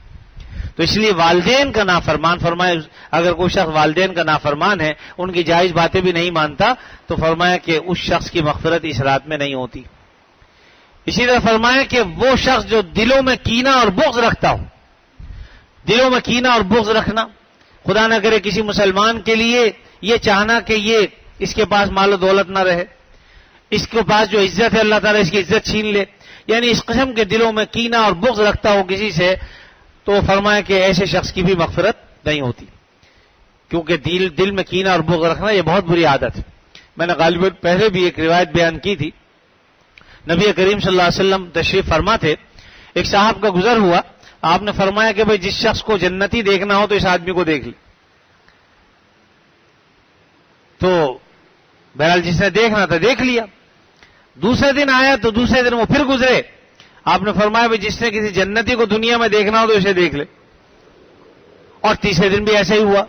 Speaker 1: تو اس لیے والدین کا نافرمان، فرمایا اگر کوئی شخص والدین کا نافرمان ہے، ان کی جائز باتیں بھی نہیں مانتا، تو فرمایا کہ اس شخص کی مغفرت اس رات میں نہیں ہوتی. اسی طرح فرمایا کہ وہ شخص جو دلوں میں کینہ اور بغض رکھتا ہو، دلوں میں کینہ اور بغض رکھنا، خدا نہ کرے کسی مسلمان کے لیے یہ چاہنا کہ یہ اس کے پاس مال و دولت نہ رہے، اس کے پاس جو عزت ہے اللہ تعالیٰ اس کی عزت چھین لے، یعنی اس قسم کے دلوں میں کینہ اور بغض رکھتا ہو کسی سے، تو فرمایا کہ ایسے شخص کی بھی مغفرت نہیں ہوتی، کیونکہ دل میں کینہ اور بغض رکھنا یہ بہت بری عادت ہے. میں نے غالباً پہلے بھی ایک روایت بیان کی تھی، نبی کریم صلی اللہ علیہ وسلم تشریف فرما تھے، ایک صاحب کا گزر ہوا، آپ نے فرمایا کہ بھئی جس شخص کو جنتی دیکھنا ہو تو اس آدمی کو دیکھ لے. تو بہرحال جس نے دیکھنا تھا دیکھ لیا. دوسرے دن آیا تو دوسرے دن وہ پھر گزرے، آپ نے فرمایا بھئی جس نے کسی جنتی کو دنیا میں دیکھنا ہو تو اسے دیکھ لے. اور تیسرے دن بھی ایسا ہی ہوا.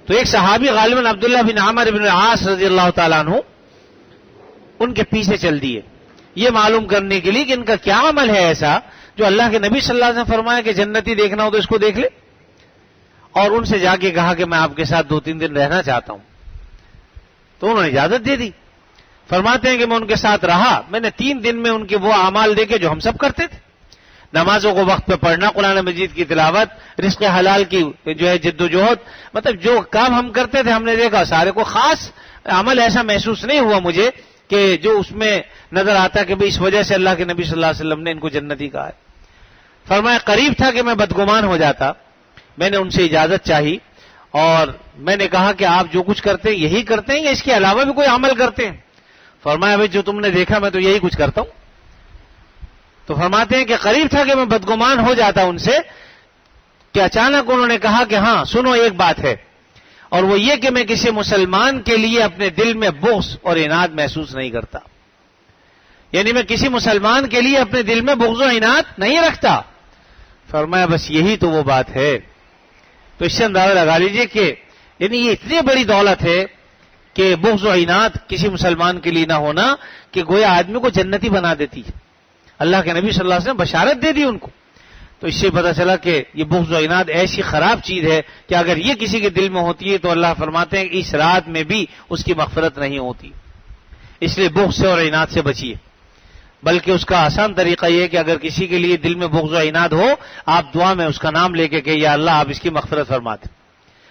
Speaker 1: تو ایک صحابی غالباً عبداللہ بن عمر بن العاص رضی اللہ تعالیٰ عنہ ان کے پیچھے چل دیے، یہ معلوم کرنے کے لیے کہ ان کا کیا عمل ہے ایسا جو اللہ کے نبی صلی اللہ علیہ وسلم فرمایا کہ جنتی دیکھنا ہو تو اس کو دیکھ لے. اور ان سے جا کے کہا کہ میں آپ کے ساتھ 2-3 دن رہنا چاہتا ہوں. تو انہوں نے اجازت دے دی. فرماتے ہیں کہ میں ان کے ساتھ رہا، میں نے 3 دن میں ان کے وہ اعمال دیکھے جو ہم سب کرتے تھے، نمازوں کو وقت پہ پڑھنا، قرآن مجید کی تلاوت، رزق حلال کی جو ہے جد و جہد، مطلب جو کام ہم کرتے تھے ہم نے دیکھا. سارے کو خاص عمل ایسا محسوس نہیں ہوا مجھے کہ جو اس میں نظر آتا کہ اس وجہ سے اللہ کے نبی صلی اللہ علیہ وسلم نے ان کو جنتی کہا ہے. فرمایا قریب تھا کہ میں بدگمان ہو جاتا. میں نے ان سے اجازت چاہی اور میں نے کہا کہ آپ جو کچھ کرتے ہیں یہی کرتے ہیں یا اس کے علاوہ بھی کوئی عمل کرتے ہیں؟ فرمایا بھائی جو تم نے دیکھا میں تو یہی کچھ کرتا ہوں. تو فرماتے ہیں کہ قریب تھا کہ میں بدگمان ہو جاتا ان سے کہ اچانک انہوں نے کہا کہ ہاں سنو ایک بات ہے، اور وہ یہ کہ میں کسی مسلمان کے لیے اپنے دل میں بغض اور عناد محسوس نہیں کرتا. یعنی میں کسی مسلمان کے لیے اپنے دل میں بغض و عناد نہیں رکھتا. فرمایا بس یہی تو وہ بات ہے. تو اس سے اندازہ لگا لیجئے کہ یعنی یہ اتنی بڑی دولت ہے کہ بغض و عناد کسی مسلمان کے لیے نہ ہونا کہ گویا آدمی کو جنتی بنا دیتی ہے. اللہ کے نبی صلی اللہ علیہ وسلم بشارت دے دی ان کو. تو اس سے پتہ چلا کہ یہ بغض و عناد ایسی خراب چیز ہے کہ اگر یہ کسی کے دل میں ہوتی ہے تو اللہ فرماتے ہیں کہ اس رات میں بھی اس کی مغفرت نہیں ہوتی. اس لیے بغض سے اور عناد سے بچیے. بلکہ اس کا آسان طریقہ یہ ہے کہ اگر کسی کے لیے دل میں بغض و عناد ہو، آپ دعا میں اس کا نام لے کے کہ یا اللہ آپ اس کی مغفرت فرما دیں،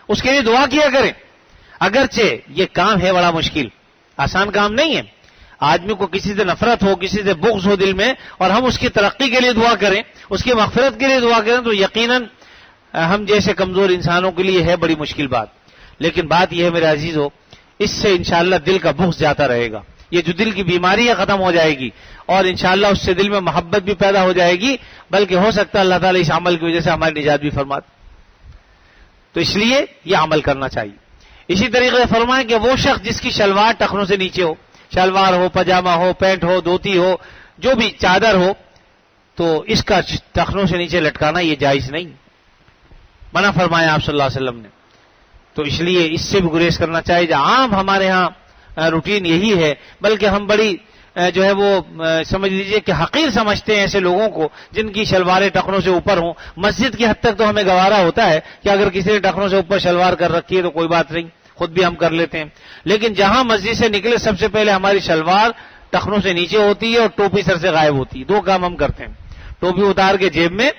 Speaker 1: اس کے لیے دعا کیا کریں. اگرچہ یہ کام ہے بڑا مشکل، آسان کام نہیں ہے. آدمی کو کسی سے نفرت ہو، کسی سے بغض ہو دل میں، اور ہم اس کی ترقی کے لیے دعا کریں، اس کی مغفرت کے لیے دعا کریں، تو یقیناً ہم جیسے کمزور انسانوں کے لیے ہے بڑی مشکل بات. لیکن بات یہ ہے میرے عزیزو، اس سے انشاءاللہ دل کا بغض جاتا رہے گا. یہ جو دل کی بیماری ہے ختم ہو جائے گی، اور انشاءاللہ اس سے دل میں محبت بھی پیدا ہو جائے گی. بلکہ ہو سکتا ہے اللہ تعالیٰ اس عمل کی وجہ سے ہماری نجات بھی فرمائے. تو اس لیے یہ عمل کرنا چاہیے. اسی طریقے سے فرمائیں کہ وہ شخص جس کی شلوار ٹخنوں سے نیچے ہو، شلوار ہو، پاجامہ ہو، پینٹ ہو، دھوتی ہو، جو بھی چادر ہو، تو اس کا ٹخنوں سے نیچے لٹکانا یہ جائز نہیں، منع فرمایا آپ صلی اللہ علیہ وسلم نے. تو اس لیے اس سے بھی گریز کرنا چاہیے. جو عام ہمارے ہاں روٹین یہی ہے، بلکہ ہم بڑی جو ہے وہ سمجھ لیجئے کہ حقیر سمجھتے ہیں ایسے لوگوں کو جن کی شلواریں ٹخنوں سے اوپر ہوں. مسجد کی حد تک تو ہمیں گوارا ہوتا ہے کہ اگر کسی نے ٹخنوں سے اوپر شلوار کر رکھی ہے تو کوئی بات نہیں، خود بھی ہم کر لیتے ہیں. لیکن جہاں مسجد سے نکلے سب سے پہلے ہماری شلوار ٹخنوں سے نیچے ہوتی ہے اور ٹوپی سر سے غائب ہوتی ہے. دو کام ہم کرتے ہیں، ٹوپی اتار کے جیب میں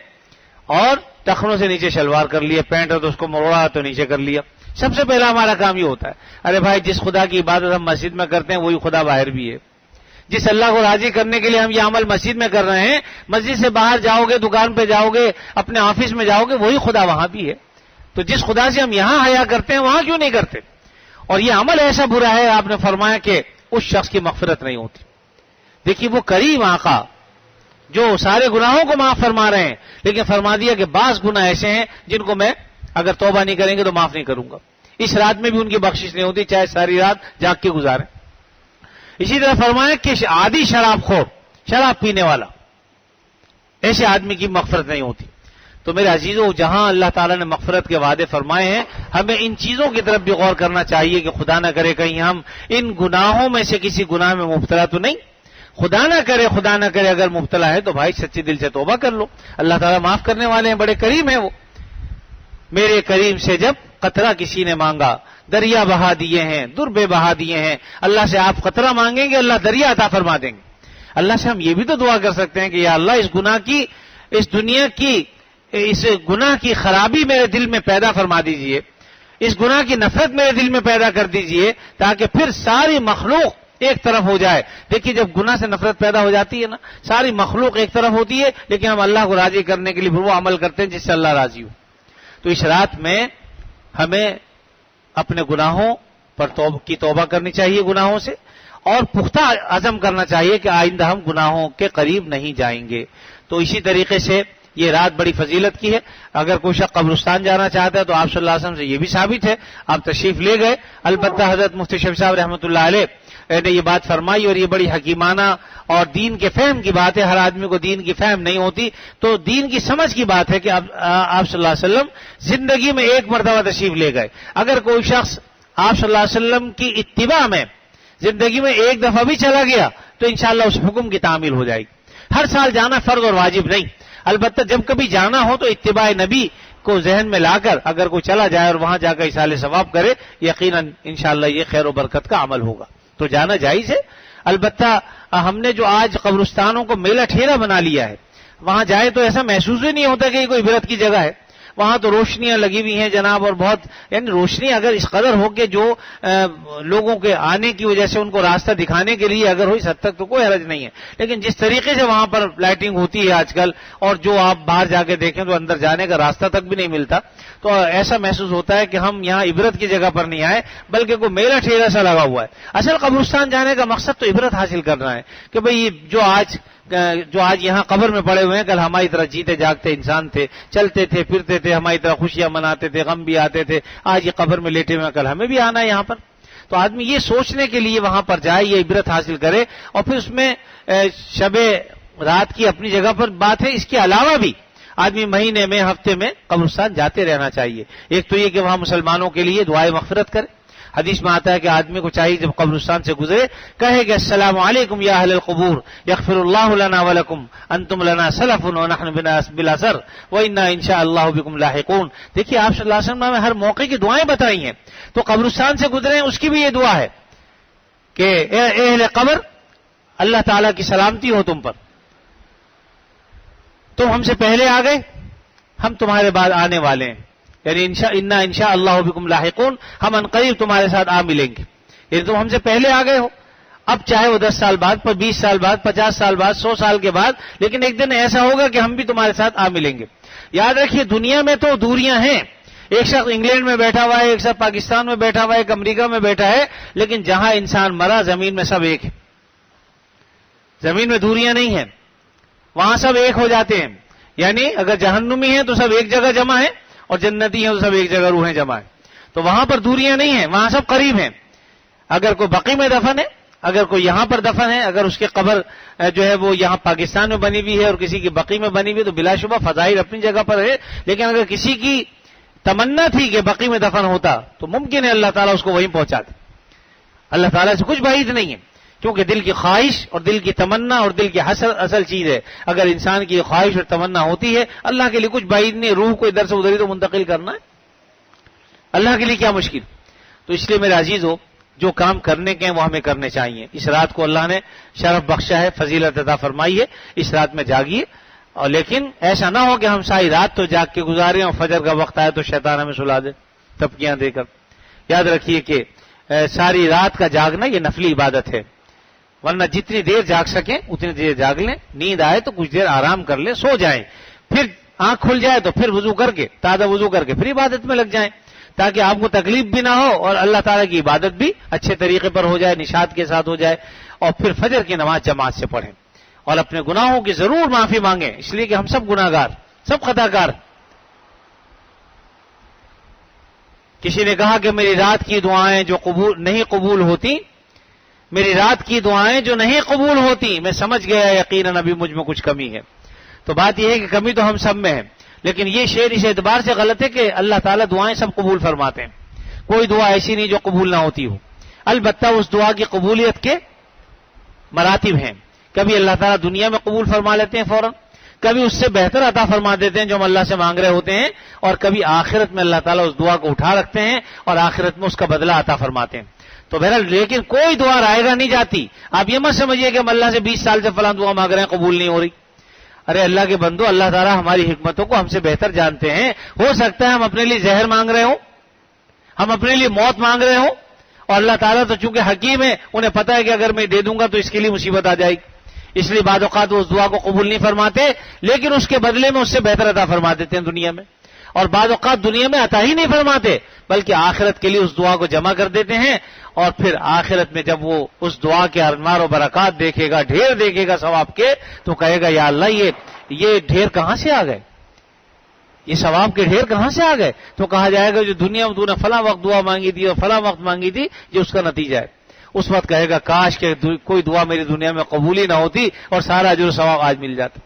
Speaker 1: اور ٹخنوں سے نیچے شلوار کر لیا، پینٹ ہو تو اس کو مروڑا تو نیچے کر لیا. سب سے پہلا ہمارا کام یہ ہوتا ہے. ارے بھائی جس خدا کی عبادت ہم مسجد میں کرتے ہیں وہی خدا باہر بھی ہے. جس اللہ کو راضی کرنے کے لیے ہم یہ عمل مسجد میں کر رہے ہیں، مسجد سے باہر جاؤ گے، دکان پہ جاؤ گے، اپنے آفس میں جاؤ گے، وہی خدا وہاں بھی ہے. تو جس خدا سے ہم یہاں حیا کرتے ہیں وہاں کیوں نہیں کرتے؟ اور یہ عمل ایسا برا ہے، آپ نے فرمایا کہ اس شخص کی مغفرت نہیں ہوتی. دیکھیے وہ کریم آقا جو سارے گناہوں کو معاف فرما رہے ہیں، لیکن فرما دیا کہ بعض گناہ ایسے ہیں جن کو میں اگر توبہ نہیں کریں گے تو معاف نہیں کروں گا. اس رات میں بھی ان کی بخشش نہیں ہوتی، چاہے ساری رات جاگ کے گزاریں. اسی طرح فرمایا کہ عادی شراب خور، شراب پینے والا، ایسے آدمی کی مغفرت نہیں ہوتی. تو میرے عزیزوں، جہاں اللہ تعالیٰ نے مغفرت کے وعدے فرمائے ہیں، ہمیں ان چیزوں کی طرف بھی غور کرنا چاہیے کہ خدا نہ کرے کہیں ہم ان گناہوں میں سے کسی گناہ میں مبتلا تو نہیں. خدا نہ کرے اگر مبتلا ہے تو بھائی سچے دل سے توبہ کر لو. اللہ تعالیٰ معاف کرنے والے ہیں، بڑے کریم ہیں وہ. میرے کریم سے جب قطرہ کسی نے مانگا، دریا بہا دیے ہیں، دربے بہا دیے ہیں. اللہ سے آپ قطرہ مانگیں گے، اللہ دریا عطا فرما دیں گے. اللہ سے ہم یہ بھی تو دعا کر سکتے ہیں کہ یا اللہ اس گناہ کی، اس دنیا کی، اس گناہ کی خرابی میرے دل میں پیدا فرما دیجئے، اس گناہ کی نفرت میرے دل میں پیدا کر دیجئے، تاکہ پھر ساری مخلوق ایک طرف ہو جائے. دیکھیے جب گناہ سے نفرت پیدا ہو جاتی ہے نا، ساری مخلوق ایک طرف ہوتی ہے، لیکن ہم اللہ کو راضی کرنے کے لیے وہ عمل کرتے ہیں جس سے اللہ راضی ہو. تو اس رات میں ہمیں اپنے گناہوں پر توبہ کرنی چاہیے، گناہوں سے، اور پختہ عزم کرنا چاہیے کہ آئندہ ہم گناہوں کے قریب نہیں جائیں گے. تو اسی طریقے سے یہ رات بڑی فضیلت کی ہے. اگر کوئی شخص قبرستان جانا چاہتا ہے تو آپ صلی اللہ علیہ وسلم سے یہ بھی ثابت ہے، آپ تشریف لے گئے. البتہ حضرت مفتی شفیع صاحب رحمۃ اللہ علیہ نے یہ بات فرمائی، اور یہ بڑی حکیمانہ اور دین کے فہم کی بات ہے. ہر آدمی کو دین کی فہم نہیں ہوتی، تو دین کی سمجھ کی بات ہے کہ آپ صلی اللہ علیہ وسلم زندگی میں ایک مرتبہ تشریف لے گئے. اگر کوئی شخص آپ صلی اللہ علیہ وسلم کی اتباع میں زندگی میں ایک دفعہ بھی چلا گیا تو انشاءاللہ اس حکم کی تعمیل ہو جائے گی. ہر سال جانا فرض اور واجب نہیں، البتہ جب کبھی جانا ہو تو اتباع نبی کو ذہن میں لا کر اگر کوئی چلا جائے اور وہاں جا کر ایصال ثواب کرے، یقیناً انشاءاللہ یہ خیر و برکت کا عمل ہوگا. تو جانا جائز ہے. البتہ ہم نے جو آج قبرستانوں کو میلہ ٹھیلا بنا لیا ہے، وہاں جائے تو ایسا محسوس ہی نہیں ہوتا کہ یہ کوئی عبرت کی جگہ ہے. وہاں تو روشنیاں لگی ہوئی ہیں جناب، اور بہت یعنی روشنی اگر اس قدر ہو کہ جو لوگوں کے آنے کی وجہ سے ان کو راستہ دکھانے کے لیے اگر ہو، اس حد تک تو کوئی حرج نہیں ہے. لیکن جس طریقے سے وہاں پر لائٹنگ ہوتی ہے آج کل، اور جو آپ باہر جا کے دیکھیں تو اندر جانے کا راستہ تک بھی نہیں ملتا، تو ایسا محسوس ہوتا ہے کہ ہم یہاں عبرت کی جگہ پر نہیں آئے بلکہ کوئی میلہ ٹھیلا سا لگا ہوا ہے. اصل قبرستان جانے کا مقصد تو عبرت حاصل کرنا ہے کہ بھئی جو آج یہاں قبر میں پڑے ہوئے ہیں، کل ہماری طرح جیتے جاگتے انسان تھے، چلتے تھے پھرتے تھے، ہماری طرح خوشیاں مناتے تھے، غم بھی آتے تھے، آج یہ قبر میں لیٹے ہوئے ہیں، کل ہمیں بھی آنا ہے یہاں پر. تو آدمی یہ سوچنے کے لیے وہاں پر جائے، یہ عبرت حاصل کرے، اور پھر اس میں شب رات کی اپنی جگہ پر بات ہے، اس کے علاوہ بھی آدمی مہینے میں ہفتے میں قبرستان جاتے رہنا چاہیے. ایک تو یہ کہ وہاں مسلمانوں کے لیے دعائے مغفرت کرے. حدیث میں آتا ہے کہ آدمی کو چاہیے جب قبرستان سے گزرے کہے کہ السلام علیکم یا اہل القبور یغفر اللہ لنا ولکم انتم لنا سلف ونحن بالاثر وانا انشاء اللہ بکم لاحقون. دیکھیے آپ صلی اللہ علیہ وسلم نے ہر موقع کی دعائیں بتائی ہیں، تو قبرستان سے گزرے ہیں اس کی بھی یہ دعا ہے کہ اے اہل قبر، اللہ تعالیٰ کی سلامتی ہو تم پر، تم ہم سے پہلے آ گئے، ہم تمہارے بعد آنے والے ہیں، یعنی انا انشاء اللہ بکم لاحقون، ہم عنقریب تمہارے ساتھ آ ملیں گے. یعنی تم ہم سے پہلے آ گئے ہو، اب چاہے وہ 10 سال بعد، 20 سال بعد، 50 سال بعد، 100 سال کے بعد، لیکن ایک دن ایسا ہوگا کہ ہم بھی تمہارے ساتھ آ ملیں گے. یاد رکھیے دنیا میں تو دوریاں ہیں، ایک شخص انگلینڈ میں بیٹھا ہوا ہے، ایک شخص پاکستان میں بیٹھا ہوا ہے، ایک امریکہ میں بیٹھا ہے، لیکن جہاں انسان مرا زمین میں سب ایک ہے. زمین میں دوریاں نہیں ہیں، وہاں سب ایک ہو جاتے ہیں. یعنی اگر جہنمی ہیں تو سب ایک جگہ جمع ہیں، اور جنتی ہیں تو سب ایک جگہ روحیں جمع ہیں. تو وہاں پر دوریاں نہیں ہیں، وہاں سب قریب ہیں. اگر کوئی بقی میں دفن ہے، اگر کوئی یہاں پر دفن ہے، اگر اس کی قبر جو ہے وہ یہاں پاکستان میں بنی ہوئی ہے اور کسی کی بقی میں بنی ہوئی ہے، تو بلا شبہ فضائل اپنی جگہ پر ہے. لیکن اگر کسی کی تمنا تھی کہ بقی میں دفن ہوتا تو ممکن ہے اللہ تعالیٰ اس کو وہیں پہنچا دے. اللہ تعالیٰ سے کچھ بعید نہیں ہے، کیونکہ دل کی خواہش اور دل کی تمنا اور دل کی حسرت اصل چیز ہے. اگر انسان کی خواہش اور تمنا ہوتی ہے، اللہ کے لیے کچھ بعید نہیں. روح کو ادھر سے ادھر ہی تو منتقل کرنا ہے، اللہ کے لیے کیا مشکل. تو اس لیے میرے عزیزو، جو کام کرنے کے ہیں وہ ہمیں کرنے چاہیے. اس رات کو اللہ نے شرف بخشا ہے، فضیلت عطا فرمائی ہے، اس رات میں جاگیے. اور لیکن ایسا نہ ہو کہ ہم ساری رات تو جاگ کے گزاریں اور فجر کا وقت آئے تو شیطان ہمیں سلا دے تھپکیاں دے کر. یاد رکھیے کہ ساری رات کا جاگنا یہ نفلی عبادت ہے، ورنہ جتنی دیر جاگ سکیں اتنی دیر جاگ لیں. نیند آئے تو کچھ دیر آرام کر لیں، سو جائیں، پھر آنکھ کھل جائے تو پھر وضو کر کے، تازہ وضو کر کے پھر عبادت میں لگ جائیں، تاکہ آپ کو تکلیف بھی نہ ہو اور اللہ تعالیٰ کی عبادت بھی اچھے طریقے پر ہو جائے، نشاط کے ساتھ ہو جائے. اور پھر فجر کی نماز جماعت سے پڑھیں اور اپنے گناہوں کی ضرور معافی مانگیں، اس لیے کہ ہم سب گناہ گار، سب خطا کار. کسی نے کہا کہ میری رات کی دعائیں جو نہیں قبول ہوتی، میری رات کی دعائیں جو نہیں قبول ہوتی، میں سمجھ گیا یقیناً ابھی مجھ میں کچھ کمی ہے. تو بات یہ ہے کہ کمی تو ہم سب میں ہے، لیکن یہ شعر اس اعتبار سے غلط ہے کہ اللہ تعالیٰ دعائیں سب قبول فرماتے ہیں. کوئی دعا ایسی نہیں جو قبول نہ ہوتی ہو. البتہ اس دعا کی قبولیت کے مراتب ہیں. کبھی اللہ تعالیٰ دنیا میں قبول فرما لیتے ہیں فوراً، کبھی اس سے بہتر عطا فرما دیتے ہیں جو ہم اللہ سے مانگ رہے ہوتے ہیں، اور کبھی آخرت میں اللہ تعالیٰ اس دعا کو اٹھا رکھتے ہیں اور آخرت میں اس کا بدلہ عطا فرماتے ہیں. تو بہرحال لیکن کوئی دعا رائے گا نہیں جاتی. آپ یہ مت سمجھیے کہ ہم اللہ سے 20 سال سے فلاں دعا مانگ رہے ہیں قبول نہیں ہو رہی. ارے اللہ کے بندو، اللہ تعالیٰ ہماری حکمتوں کو ہم سے بہتر جانتے ہیں. ہو سکتا ہے ہم اپنے لیے زہر مانگ رہے ہوں، ہم اپنے لیے موت مانگ رہے ہوں، اور اللہ تعالیٰ تو چونکہ حکیم ہے، انہیں پتہ ہے کہ اگر میں دے دوں گا تو اس کے لیے مصیبت آ جائے گی، اس لیے بعض اوقات وہ اس دعا کو قبول نہیں فرماتے، لیکن اس کے بدلے میں اس سے بہتر عطا فرما دیتے ہیں دنیا میں. اور بعض اوقات دنیا میں عطا ہی نہیں فرماتے بلکہ آخرت کے لیے اس دعا کو جمع کر دیتے ہیں، اور پھر آخرت میں جب وہ اس دعا کے انوار و برکات دیکھے گا، ڈھیر دیکھے گا ثواب کے، تو کہے گا یا اللہ یہ ڈھیر کہاں سے آ گئے، یہ ثواب کے ڈھیر کہاں سے آ گئے. تو کہا جائے گا جو دنیا میں تو نے فلاں وقت دعا مانگی تھی اور فلاں وقت مانگی تھی، یہ اس کا نتیجہ ہے. اس وقت کہے گا کاش کہ کوئی دعا میری دنیا میں قبول ہی نہ ہوتی اور سارا اجر و ثواب آج مل جاتا.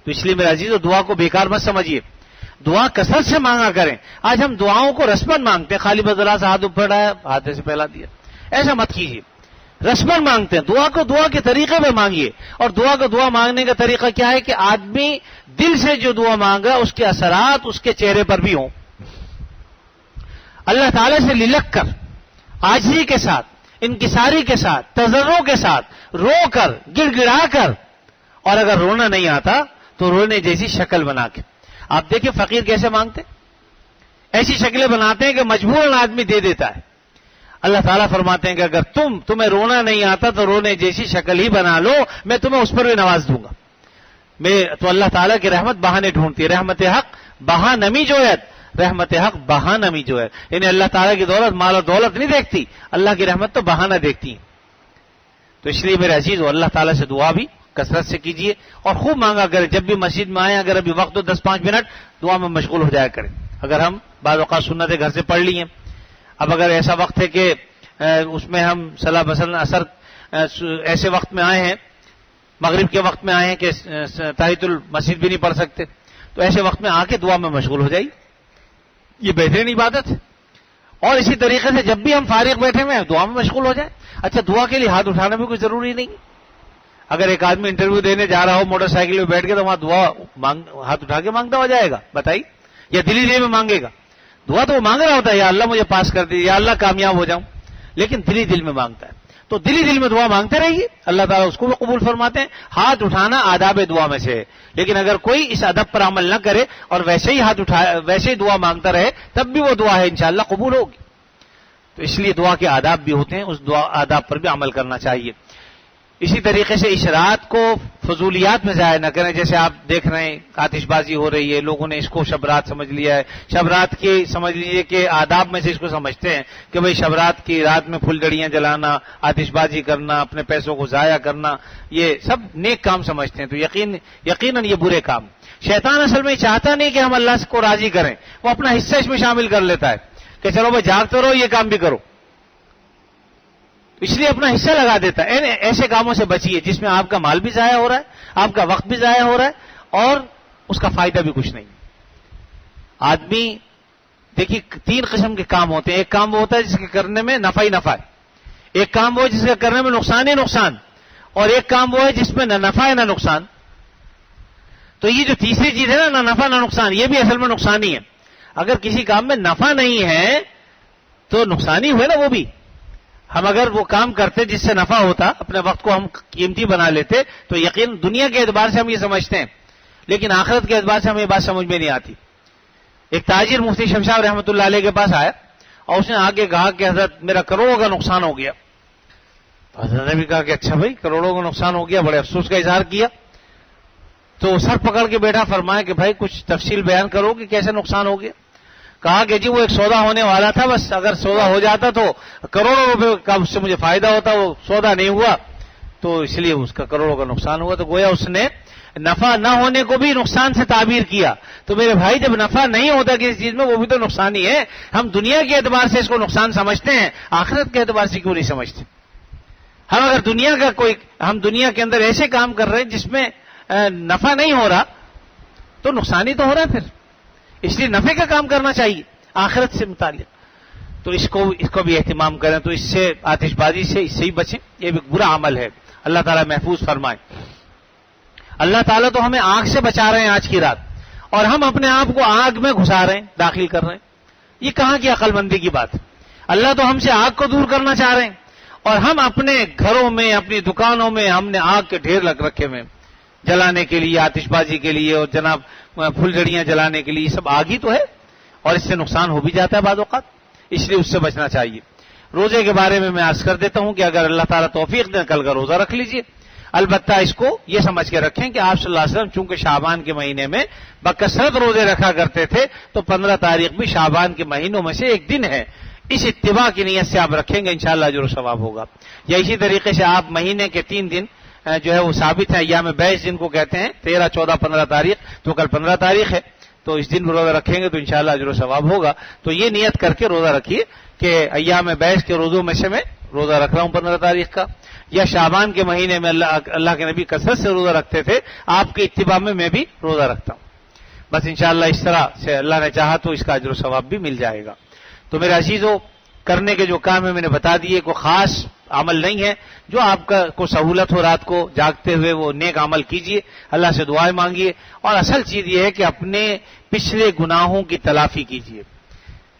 Speaker 1: تو اس لیے میرے عزیزو، دعا کو بیکار مت سمجھیے، دعا کثرت سے مانگا کریں. آج ہم دعاؤں کو رسمن مانگتے ہیں، خالی بدلا سے ہاتھ اٹھایا، ہاتھ سے پھیلا دیا، ایسا مت کیجیے. رسمن مانگتے ہیں، دعا کو دعا کے طریقے پہ مانگیے. اور دعا کو دعا مانگنے کا طریقہ کیا ہے کہ آدمی دل سے جو دعا مانگا اس کے اثرات اس کے چہرے پر بھی ہوں. اللہ تعالیٰ سے للک کر، عاجزی کے ساتھ، انکساری کے ساتھ، تضرع کے ساتھ، رو کر، گڑ گڑا کر، اور اگر رونا نہیں آتا تو رونے جیسی شکل بنا کے. آپ دیکھیں فقیر کیسے مانگتے، ایسی شکلیں بناتے ہیں کہ مجبوراً آدمی دے دیتا ہے. اللہ تعالیٰ فرماتے ہیں کہ اگر تمہیں رونا نہیں آتا تو رونے جیسی شکل ہی بنا لو، میں تمہیں اس پر بھی نواز دوں گا. تو اللہ تعالیٰ کی رحمت بہانے ڈھونڈتی ہے. رحمت حق بہا نمی جویت، رحمت حق بہا نمی جویت. یعنی اللہ تعالیٰ کی دولت مال و دولت نہیں دیکھتی، اللہ کی رحمت تو بہانہ دیکھتی. تو اس لیے میرے عزیز اللہ تعالیٰ سے دعا بھی کثرت سے کیجیے اور خوب مانگا کریں. جب بھی مسجد میں آئیں، اگر ابھی وقت ہو 10-5 منٹ دعا میں مشغول ہو جایا کریں. اگر ہم بعض اوقات سنتیں گھر سے پڑھ لی ہیں، اب اگر ایسا وقت ہے کہ اس میں ہم صلاح مثلا اثر ایسے وقت میں آئے ہیں، مغرب کے وقت میں آئے ہیں کہ تحیۃ المسجد بھی نہیں پڑھ سکتے، تو ایسے وقت میں آ کے دعا میں مشغول ہو جائیے. یہ بہترین عبادت ہے. اور اسی طریقے سے جب بھی ہم فارغ بیٹھے ہوئے ہیں دعا میں مشغول ہو جائیں. اچھا، دعا کے لیے ہاتھ اٹھانا بھی کوئی ضروری نہیں. اگر ایک آدمی انٹرویو دینے جا رہا ہو موٹر سائیکل میں بیٹھ کے تو وہاں دعا ہاتھ اٹھا کے مانگتا ہو جائے گا؟ بتائیے. یا دلی دل میں مانگے گا؟ دعا تو وہ مانگ رہا ہوتا ہے، یا اللہ مجھے پاس کر دیجیے، یا اللہ کامیاب ہو جاؤں، لیکن دلی دل میں مانگتا ہے. تو دلی دل میں دعا مانگتے رہیے، اللہ تعالیٰ اس کو بھی قبول فرماتے ہیں. ہاتھ اٹھانا آداب دعا میں سے ہے، لیکن اگر کوئی اس ادب پر عمل نہ کرے اور ویسے ہی ہاتھ ویسے ہی دعا مانگتا رہے تب بھی وہ دعا ہے انشاءاللہ قبول ہوگی. تو اس لیے دعا کے آداب بھی ہوتے ہیں، اس دعا آداب پر بھی عمل کرنا چاہیے. اسی طریقے سے اس رات کو فضولیات میں ضائع نہ کریں. جیسے آپ دیکھ رہے ہیں آتش بازی ہو رہی ہے، لوگوں نے اس کو شب رات سمجھ لیا ہے. شب رات کی سمجھ لیجیے کہ آداب میں سے اس کو سمجھتے ہیں کہ بھئی شب رات کی رات میں پھلجڑیاں جلانا، آتش بازی کرنا، اپنے پیسوں کو ضائع کرنا، یہ سب نیک کام سمجھتے ہیں. تو یقیناً یہ برے کام. شیطان اصل میں چاہتا نہیں کہ ہم اللہ کو راضی کریں، وہ اپنا حصہ اس میں شامل کر لیتا ہے کہ چلو بھائی جاگتے رہو، یہ کام بھی کرو، اس لیے اپنا حصہ لگا دیتا ہے. ایسے کاموں سے بچیے جس میں آپ کا مال بھی ضائع ہو رہا ہے، آپ کا وقت بھی ضائع ہو رہا ہے اور اس کا فائدہ بھی کچھ نہیں. آدمی دیکھیے 3 قسم کے کام ہوتے ہیں. ایک کام وہ ہوتا ہے جس کے کرنے میں نفع ہی نفع ہے، ایک کام وہ ہے جس کے کرنے میں نقصان ہی نقصان، اور ایک کام وہ ہے جس میں نہ نفع ہے نہ نقصان. تو یہ جو تیسری چیز ہے نا، نہ نفع نہ نقصان، یہ بھی اصل میں نقصان ہی ہے. اگر کسی کام میں نفع نہیں ہے تو نقصان ہی ہوئے نا وہ بھی. ہم اگر وہ کام کرتے جس سے نفع ہوتا، اپنے وقت کو ہم قیمتی بنا لیتے، تو یقین دنیا کے اعتبار سے ہم یہ سمجھتے ہیں، لیکن آخرت کے اعتبار سے ہمیں یہ بات سمجھ میں نہیں آتی. ایک تاجر مفتی شمشاد رحمۃ اللہ علیہ کے پاس آیا اور اس نے آگے کہا کہ حضرت میرا کروڑوں کا نقصان ہو گیا. حضرت نے بھی کہا کہ اچھا بھائی کروڑوں کا نقصان ہو گیا، بڑے افسوس کا اظہار کیا. تو سر پکڑ کے بیٹھا، فرمایا کہ بھائی کچھ تفصیل بیان کرو کہ کیسے نقصان ہو گیا. کہا کہ جی وہ ایک سودا ہونے والا تھا، بس اگر سودا ہو جاتا تو کروڑوں روپے کا اس سے مجھے فائدہ ہوتا، وہ سودا نہیں ہوا تو اس لیے اس کا کروڑوں کا نقصان ہوا. تو گویا اس نے نفع نہ ہونے کو بھی نقصان سے تعبیر کیا. تو میرے بھائی جب نفع نہیں ہوتا کسی چیز میں وہ بھی تو نقصان ہی ہے. ہم دنیا کے اعتبار سے اس کو نقصان سمجھتے ہیں، آخرت کے اعتبار سے کیوں نہیں سمجھتے؟ ہم اگر ہم دنیا کے اندر ایسے کام کر رہے ہیں جس میں نفع نہیں ہو رہا تو نقصان ہی تو ہو رہا ہے پھر. اس لیے نفع کا کام کرنا چاہیے آخرت سے متعلق. تو اس کو بھی اہتمام کریں. تو اس سے آتش بازی سے اس سے ہی بچیں، یہ بھی برا عمل ہے. اللہ تعالیٰ محفوظ فرمائے. اللہ تعالیٰ تو ہمیں آگ سے بچا رہے ہیں آج کی رات، اور ہم اپنے آپ کو آگ میں گھسا رہے ہیں، داخل کر رہے ہیں. یہ کہاں کی عقل مندی کی بات ہے؟ اللہ تو ہم سے آگ کو دور کرنا چاہ رہے ہیں، اور ہم اپنے گھروں میں اپنی دکانوں میں ہم نے آگ کے ڈھیر رکھے ہوئے جلانے کے لیے، آتش بازی کے لیے اور جناب پھلجڑیاں جلانے کے لیے. یہ سب آگ ہی تو ہے اور اس سے نقصان ہو بھی جاتا ہے بعض اوقات. اس لیے اس سے بچنا چاہیے. روزے کے بارے میں عرض کر دیتا ہوں کہ اگر اللہ تعالیٰ توفیق دیں کل کا روزہ رکھ لیجئے. البتہ اس کو یہ سمجھ کے رکھیں کہ آپ صلی اللہ علیہ وسلم چونکہ شعبان کے مہینے میں بکثرت روزے رکھا کرتے تھے، تو 15 تاریخ بھی شعبان کے مہینوں میں سے ایک دن ہے. اس اتباع کی نیت سے آپ رکھیں گے انشاءاللہ اجر و ثواب ہوگا. یا اسی طریقے سے آپ مہینے کے 3 دن جو ہے وہ ثابت ہے، ایام بیس جن کو کہتے ہیں، 13، 14، 15 تاریخ. تو کل 15 تاریخ ہے تو اس دن روزہ رکھیں گے تو انشاءاللہ اجر و ثواب ہوگا. تو یہ نیت کر کے روزہ رکھیے کہ ایام بیس کے روزوں میں سے میں روزہ رکھ رہا ہوں 15 تاریخ کا. یا شعبان کے مہینے میں اللہ کے نبی کثرت سے روزہ رکھتے تھے، آپ کے اتباع میں بھی روزہ رکھتا ہوں. بس انشاءاللہ اس طرح سے اللہ نے چاہا تو اس کا اجر و ثواب بھی مل جائے گا. تو میرے عزیزو، کرنے کے جو کام ہے میں نے بتا دیے، کوئی خاص عمل نہیں ہے. جو آپ کو سہولت ہو رات کو جاگتے ہوئے وہ نیک عمل کیجئے، اللہ سے دعائیں مانگیے. اور اصل چیز یہ ہے کہ اپنے پچھلے گناہوں کی تلافی کیجئے.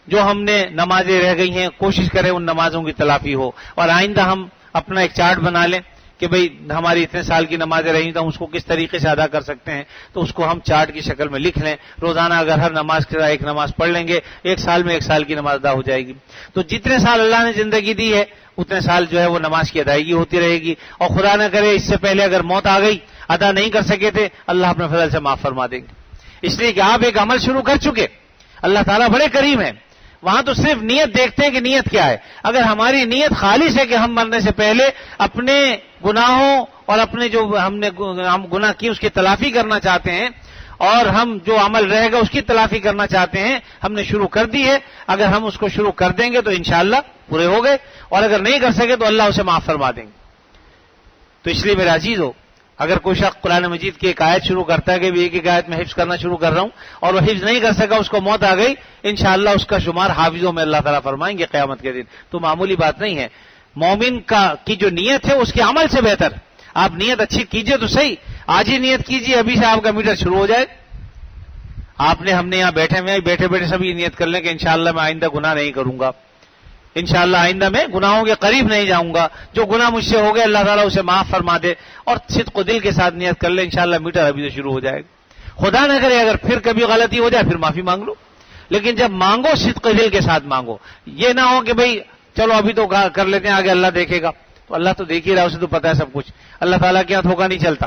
Speaker 1: جو ہم نے نمازیں رہ گئی ہیں کوشش کریں ان نمازوں کی تلافی ہو. اور آئندہ ہم اپنا ایک چارٹ بنا لیں کہ بھئی ہماری اتنے سال کی نمازیں رہی تو ہم اس کو کس طریقے سے ادا کر سکتے ہیں، تو اس کو ہم چارٹ کی شکل میں لکھ لیں. روزانہ اگر ہر نماز کے ساتھ ایک نماز پڑھ لیں گے، ایک سال میں ایک سال کی نماز ادا ہو جائے گی. تو جتنے سال اللہ نے زندگی دی ہے اتنے سال جو ہے وہ نماز کی ادائیگی ہوتی رہے گی. اور خدا نہ کرے اس سے پہلے اگر موت آ گئی، ادا نہیں کر سکے تھے، اللہ اپنے فضل سے معاف فرما دیں گے. اس لیے کہ آپ ایک عمل شروع کر چکے. اللہ تعالیٰ بڑے کریم ہیں. وہاں تو صرف نیت دیکھتے ہیں کہ نیت کیا ہے. اگر ہماری نیت خالص ہے کہ ہم مرنے سے پہلے اپنے گناہوں اور اپنے جو ہم گناہ کی اس کی تلافی کرنا چاہتے ہیں، اور ہم جو عمل رہے گا اس کی تلافی کرنا چاہتے ہیں، ہم نے شروع کر دی ہے. اگر ہم اس کو شروع کر دیں گے تو انشاءاللہ پورے ہو گئے، اور اگر نہیں کر سکے تو اللہ اسے معاف فرما دیں گے. تو اس لیے میرے عزیزو، اگر کوئی شخص قرآن مجید کی ایک آیت شروع کرتا ہے کہ ایک ایک آیت میں حفظ کرنا شروع کر رہا ہوں، اور وہ حفظ نہیں کر سکا، اس کو موت آ گئی، انشاءاللہ اس کا شمار حافظوں میں اللہ تعالیٰ فرمائیں گے قیامت کے دن. تو معمولی بات نہیں ہے. مومن کی جو نیت ہے اس کے عمل سے بہتر. آپ نیت اچھی کیجئے تو صحیح. آج ہی نیت کیجئے، ابھی سے آپ کا میٹر شروع ہو جائے. ہم نے یہاں بیٹھے بیٹھے سب یہ نیت کر لیں کہ انشاءاللہ میں آئندہ گناہ نہیں کروں گا، انشاءاللہ آئندہ میں گناہوں کے قریب نہیں جاؤں گا، جو گناہ مجھ سے ہو گئے اللہ تعالیٰ اسے معاف فرما دے. اور صدق و دل کے ساتھ نیت کر لے، انشاءاللہ میٹر ابھی سے شروع ہو جائے گا. خدا نہ کرے اگر پھر کبھی غلطی ہو جائے پھر معافی مانگ لو. لیکن جب مانگو صدق دل کے ساتھ مانگو. یہ نہ ہو کہ بھئی چلو ابھی تو کر لیتے ہیں، آگے اللہ دیکھے گا. تو اللہ تو دیکھ ہی رہا، اسے تو پتا ہے سب کچھ. اللہ تعالیٰ کے یہاں دھوکہ نہیں چلتا،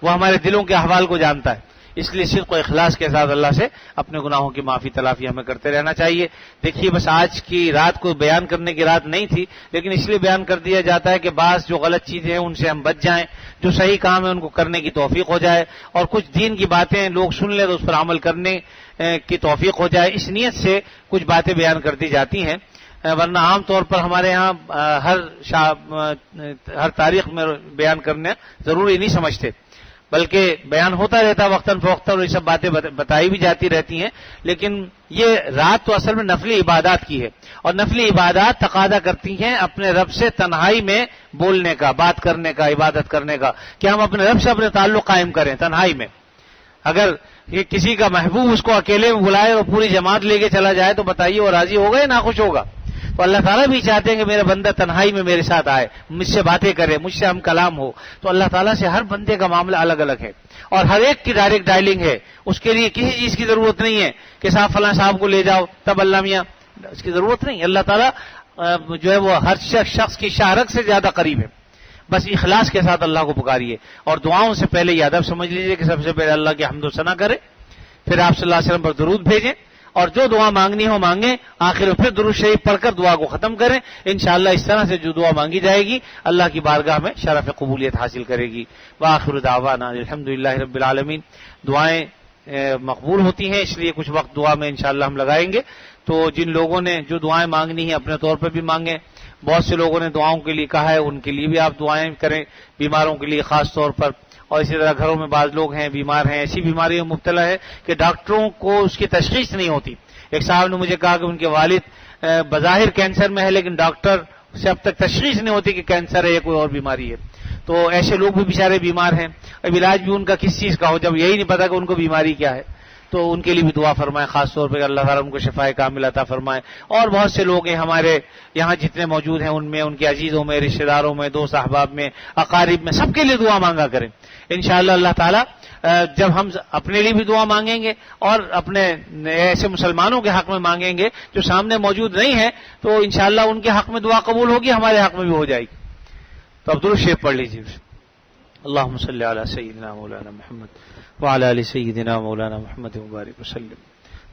Speaker 1: وہ ہمارے دلوں کے احوال کو جانتا ہے. اس لیے صدق و اخلاص کے ساتھ اللہ سے اپنے گناہوں کی معافی تلافی ہمیں کرتے رہنا چاہیے. دیکھیے بس آج کی رات کو بیان کرنے کی رات نہیں تھی، لیکن اس لیے بیان کر دیا جاتا ہے کہ بعض جو غلط چیزیں ہیں ان سے ہم بچ جائیں، جو صحیح کام ہے ان کو کرنے کی توفیق ہو جائے، اور کچھ دین کی باتیں لوگ سن لیں تو اس پر عمل کرنے کی توفیق ہو جائے. اس نیت سے کچھ باتیں بیان کر دی جاتی ہیں. ورنہ عام طور پر ہمارے ہاں ہر تاریخ میں بیان کرنا ضروری نہیں سمجھتے، بلکہ بیان ہوتا رہتا وقتاً فوقتاً، اور یہ سب باتیں بتائی بھی جاتی رہتی ہیں. لیکن یہ رات تو اصل میں نفلی عبادات کی ہے، اور نفلی عبادات تقاضا کرتی ہیں اپنے رب سے تنہائی میں بولنے کا، بات کرنے کا، عبادت کرنے کا، کہ ہم اپنے رب سے اپنے تعلق قائم کریں تنہائی میں. اگر یہ کسی کا محبوب اس کو اکیلے میں بلائے اور پوری جماعت لے کے چلا جائے تو بتائیے وہ راضی ہوگا یا ناخوش ہوگا؟ تو اللہ تعالیٰ بھی چاہتے ہیں کہ میرا بندہ تنہائی میں میرے ساتھ آئے، مجھ سے باتیں کرے، مجھ سے ہم کلام ہو. تو اللہ تعالیٰ سے ہر بندے کا معاملہ الگ الگ ہے، اور ہر ایک کی ڈائریکٹ ڈائلنگ ہے. اس کے لیے کسی چیز کی ضرورت نہیں ہے کہ صاحب فلاں صاحب کو لے جاؤ تب اللہ میاں، اس کی ضرورت نہیں. اللہ تعالیٰ جو ہے وہ ہر شخص کی شہرت سے زیادہ قریب ہے. بس اخلاص کے ساتھ اللہ کو پکاریے، اور دعاؤں سے پہلے یہ ادب سمجھ لیجیے کہ سب سے پہلے اللہ کی حمد و ثنا کرے، پھر آپ صلی اللہ علیہ وسلم پر درود بھیجیں، اور جو دعا مانگنی ہو مانگیں، آخر میں پھر درود شریف پڑھ کر دعا کو ختم کریں. انشاءاللہ اس طرح سے جو دعا مانگی جائے گی اللہ کی بارگاہ میں شرف قبولیت حاصل کرے گی. وآخر دعوانا الحمدللہ رب العالمین. دعائیں مقبول ہوتی ہیں، اس لیے کچھ وقت دعا میں انشاءاللہ ہم لگائیں گے. تو جن لوگوں نے جو دعائیں مانگنی ہیں اپنے طور پر بھی مانگیں. بہت سے لوگوں نے دعاؤں کے لیے کہا ہے، ان کے لیے بھی آپ دعائیں کریں، بیماروں کے لیے خاص طور پر. اور اسی طرح گھروں میں بعض لوگ ہیں بیمار ہیں، ایسی بیماریوں میں مبتلا ہے کہ ڈاکٹروں کو اس کی تشخیص نہیں ہوتی. ایک صاحب نے مجھے کہا کہ ان کے والد بظاہر کینسر میں ہے، لیکن ڈاکٹر سے اب تک تشخیص نہیں ہوتی کہ کینسر ہے یا کوئی اور بیماری ہے. تو ایسے لوگ بھی بیچارے بیمار ہیں، اب علاج بھی ان کا کس چیز کا ہو جب یہی نہیں پتا کہ ان کو بیماری کیا ہے. تو ان کے لیے بھی دعا فرمائیں خاص طور پہ کہ اللہ تعالیٰ ان کو شفائے کامل عطا فرمائے. اور بہت سے لوگ ہیں ہمارے یہاں جتنے موجود ہیں، ان میں ان کے عزیزوں میں، رشتہ داروں میں، دوست احباب میں، اقارب میں، سب کے لیے دعا مانگا کریں. انشاءاللہ اللہ تعالیٰ جب ہم اپنے لیے بھی دعا مانگیں گے اور اپنے ایسے مسلمانوں کے حق میں مانگیں گے جو سامنے موجود نہیں ہیں، تو انشاءاللہ ان کے حق میں دعا قبول ہوگی، ہمارے حق میں بھی ہو جائے گی. تو عبد الشیخ پڑھ لیجیے. اللہم صلی علی سیدنا مولانا محمد وعلی آل سیدنا مولانا محمد مبارک وسلم.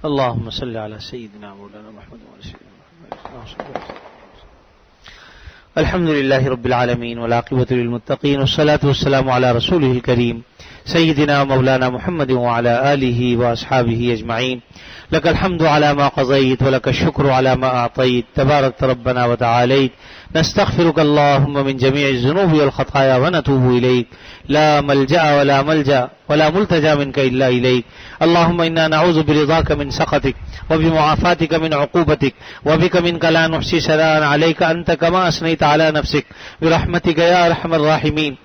Speaker 1: اللہم صلی علی سیدنا مولانا محمد وعلی سیدنا محمد. الحمد للہ رب العالمین والعاقبۃ للمتقین والصلاة والسلام علی رسولہ الکریم سیدنا مولانا محمد وعلی آلہ واصحابہ اجمعین. لك الحمد على ما قضيت ولك الشكر على ما أعطيت تبارك ربنا وتعاليت. نستغفرك اللهم من جميع الذنوب والخطايا ونتوب إليك. لا ملجأ ولا ملجأ ولا ملتجأ منك إلا إليك. اللهم إنا نعوذ برضاك من سخطك وبمعافاتك من عقوبتك وبك منك لا نحصي ثناء عليك أنت كما أثنيت على نفسك برحمتك يا أرحم الراحمين.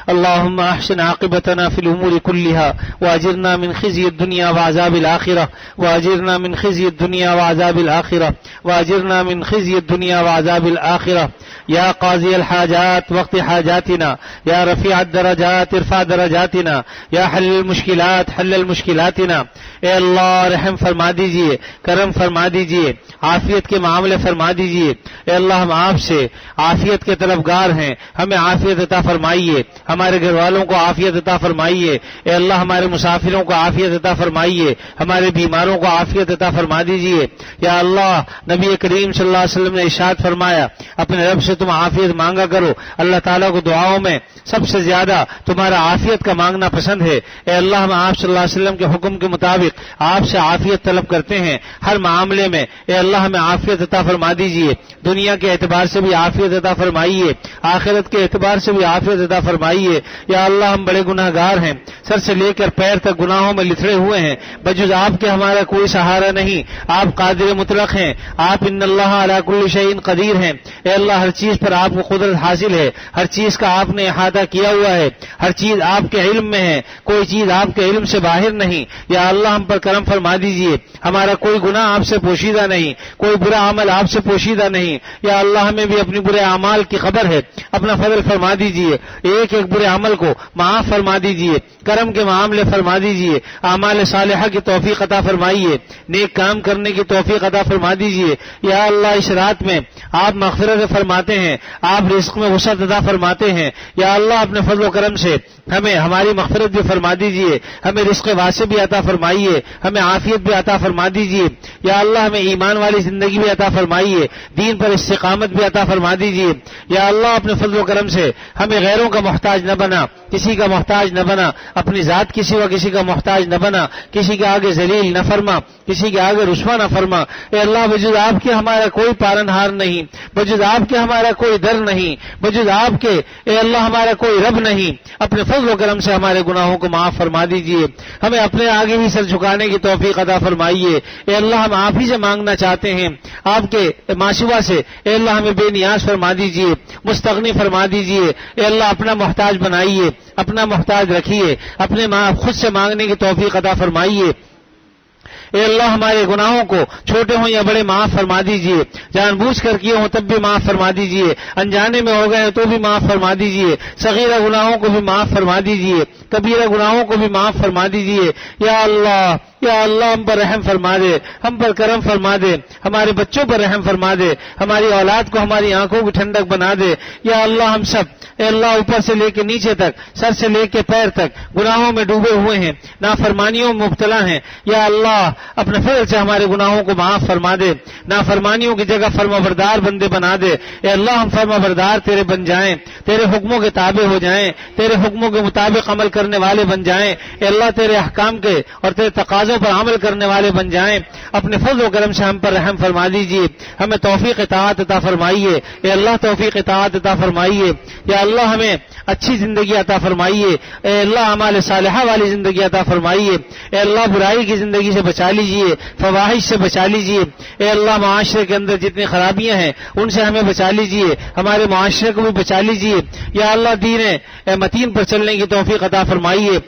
Speaker 1: اللهم احسن عاقبتنا في الامور كلها واجرنا من خزي الدنيا وعذاب الاخره واجرنا من خزي الدنيا وعذاب الاخره واجرنا من خزي الدنيا وعذاب الاخره يا قاضي الحاجات وقت حاجاتنا يا رفيع الدرجات ارفع درجاتنا يا حل المشکلات حل المشکلاتنا. اے اللہ رحم فرما دیجئے، کرم فرما دیجئے، عافیت کے معاملے فرما دیجئے. اے اللہ ہم آپ سے عافیت کے طلبگار ہیں، ہمیں عافیت عطا فرمائیے، ہمارے گھر والوں کو عافیت عطا فرمائیے. اے اللہ ہمارے مسافروں کو عافیت عطا فرمائیے، ہمارے بیماروں کو عافیت عطا فرما دیجئے. یا اللہ نبی کریم صلی اللہ علیہ وسلم نے ارشاد فرمایا اپنے رب سے تم عافیت مانگا کرو. اللہ تعالیٰ کو دعاؤں میں سب سے زیادہ تمہارا عافیت کا مانگنا پسند ہے. اے اللہ ہم آپ صلی اللہ علیہ وسلم کے حکم کے مطابق آپ سے عافیت طلب کرتے ہیں ہر معاملے میں. اے اللہ ہمیں عافیت عطا فرما دیجئے، دنیا کے اعتبار سے بھی عافیت عطا فرمائیے، آخرت کے اعتبار سے بھی عافیت عطا فرمائیے. یا اللہ ہم بڑے گناہگار ہیں، سر سے لے کر پیر تک گناہوں میں لتھڑے ہوئے ہیں، بجز آپ کے ہمارا کوئی سہارا نہیں. آپ قادر مطلق ہیں، آپ ان اللہ علی کل شیء قدیر ہیں. اے اللہ ہر چیز پر آپ کو قدرت حاصل ہے، ہر چیز کا آپ نے احاطہ کیا ہوا ہے، ہر چیز آپ کے علم میں ہے، کوئی چیز آپ کے علم سے باہر نہیں. یا اللہ ہم پر کرم فرما دیجئے، ہمارا کوئی گناہ آپ سے پوشیدہ نہیں، کوئی برا عمل آپ سے پوشیدہ نہیں. یا اللہ ہمیں بھی اپنی برے اعمال کی خبر ہے، اپنا فضل فرما دیجئے، ایک ایک برے عمل کو معاف فرما دیجئے، کرم کے معاملے فرما دیجئے، اعمال صالحہ کی توفیق عطا فرمائیے، نیک کام کرنے کی توفیق عطا فرما دیجئے. یا اللہ اس رات میں آپ مغفرت فرماتے ہیں، آپ رزق میں وسعت عطا فرماتے ہیں. یا اللہ اپنے فضل و کرم سے ہمیں ہماری مغفرت بھی فرما دیجئے، ہمیں رزق واسع بھی عطا فرمائیے، ہمیں عافیت بھی عطا فرما دیجئے. یا اللہ ہمیں ایمان والی زندگی بھی عطا فرمائیے، دین پر استقامت بھی عطا فرما دیجئے. یا اللہ اپنے فضل و کرم سے ہمیں غیروں کا محتاج نہ بنا، کسی کا محتاج نہ بنا، اپنی ذات کی سوا کسی کا محتاج نہ بنا، کسی کے آگے ذلیل نہ فرما، کسی کے آگے رسوا نہ فرما. اے اللہ بجز آپ کے ہمارا کوئی پالنہار نہیں، بجز آپ کے ہمارا کوئی در نہیں، بجز آپ کے اے اللہ ہمارا کوئی رب نہیں. اپنے فضل و کرم سے ہمارے گناہوں کو معاف فرما دیجئے، ہمیں اپنے آگے ہی سر جھکانے کی توفیق عطا فرمائیے. اے اللہ ہم آپ ہی سے مانگنا چاہتے ہیں، آپ کے ماشوا سے. اے اللہ ہمیں بے نیاز فرما دیجئے، مستغنی فرما دیجئے. اے اللہ اپنا محتاج بنائیے، اپنا محتاج رکھیے، اپنے خود سے مانگنے کی توفیق عطا فرمائیے. اے اللہ ہمارے گناہوں کو چھوٹے ہوں یا بڑے معاف فرما دیجئے، جان بوجھ کر کیے ہوں تب بھی معاف فرما دیجئے، انجانے میں ہو گئے تو بھی معاف فرما دیجئے، صغیرہ گناہوں کو بھی معاف فرما دیجئے، کبیرہ گناہوں کو بھی معاف فرما دیجئے. یا اللہ ہم پر رحم فرما دے، ہم پر کرم فرما دے، ہمارے بچوں پر رحم فرما دے، ہماری اولاد کو ہماری آنکھوں کی ٹھنڈک بنا دے. یا اللہ ہم سب اے اللہ اوپر سے لے کے نیچے تک، سر سے لے کے پیر تک گناہوں میں ڈوبے ہوئے ہیں، نافرمانیوں میں مبتلا ہیں. یا اللہ اپنے فضل سے ہمارے گناہوں کو معاف فرما دے، نافرمانیوں کی جگہ فرما بردار بندے بنا دے. اے اللہ ہم فرما بردار تیرے بن جائیں، تیرے حکموں کے تابع ہو جائیں، تیرے حکموں کے مطابق عمل کرنے والے بن جائیں. اے اللہ تیرے احکام کے اور تیرے تقاضوں پر عمل کرنے والے بن جائیں. اپنے فضل و کرم سے ہم پر رحم فرما دیجئے، ہمیں توفیق اطاعت عطا فرمائیے. اے اللہ توفیق اطاعت عطا فرمائیے. یا اللہ ہمیں اچھی زندگی عطا فرمائیے. اے اللہ اعمال صالحہ والی زندگی عطا فرمائیے. اے اللہ برائی کی زندگی سے بچا لیجئے، فواحش سے بچا لیجئے. اے اللہ معاشرے کے اندر جتنی خرابیاں ہیں ان سے ہمیں بچا لیجئے، ہمارے معاشرے کو بھی بچا لیجئے. یا اللہ دین متین پر چلنے کی توفیق عطا فرمائیے.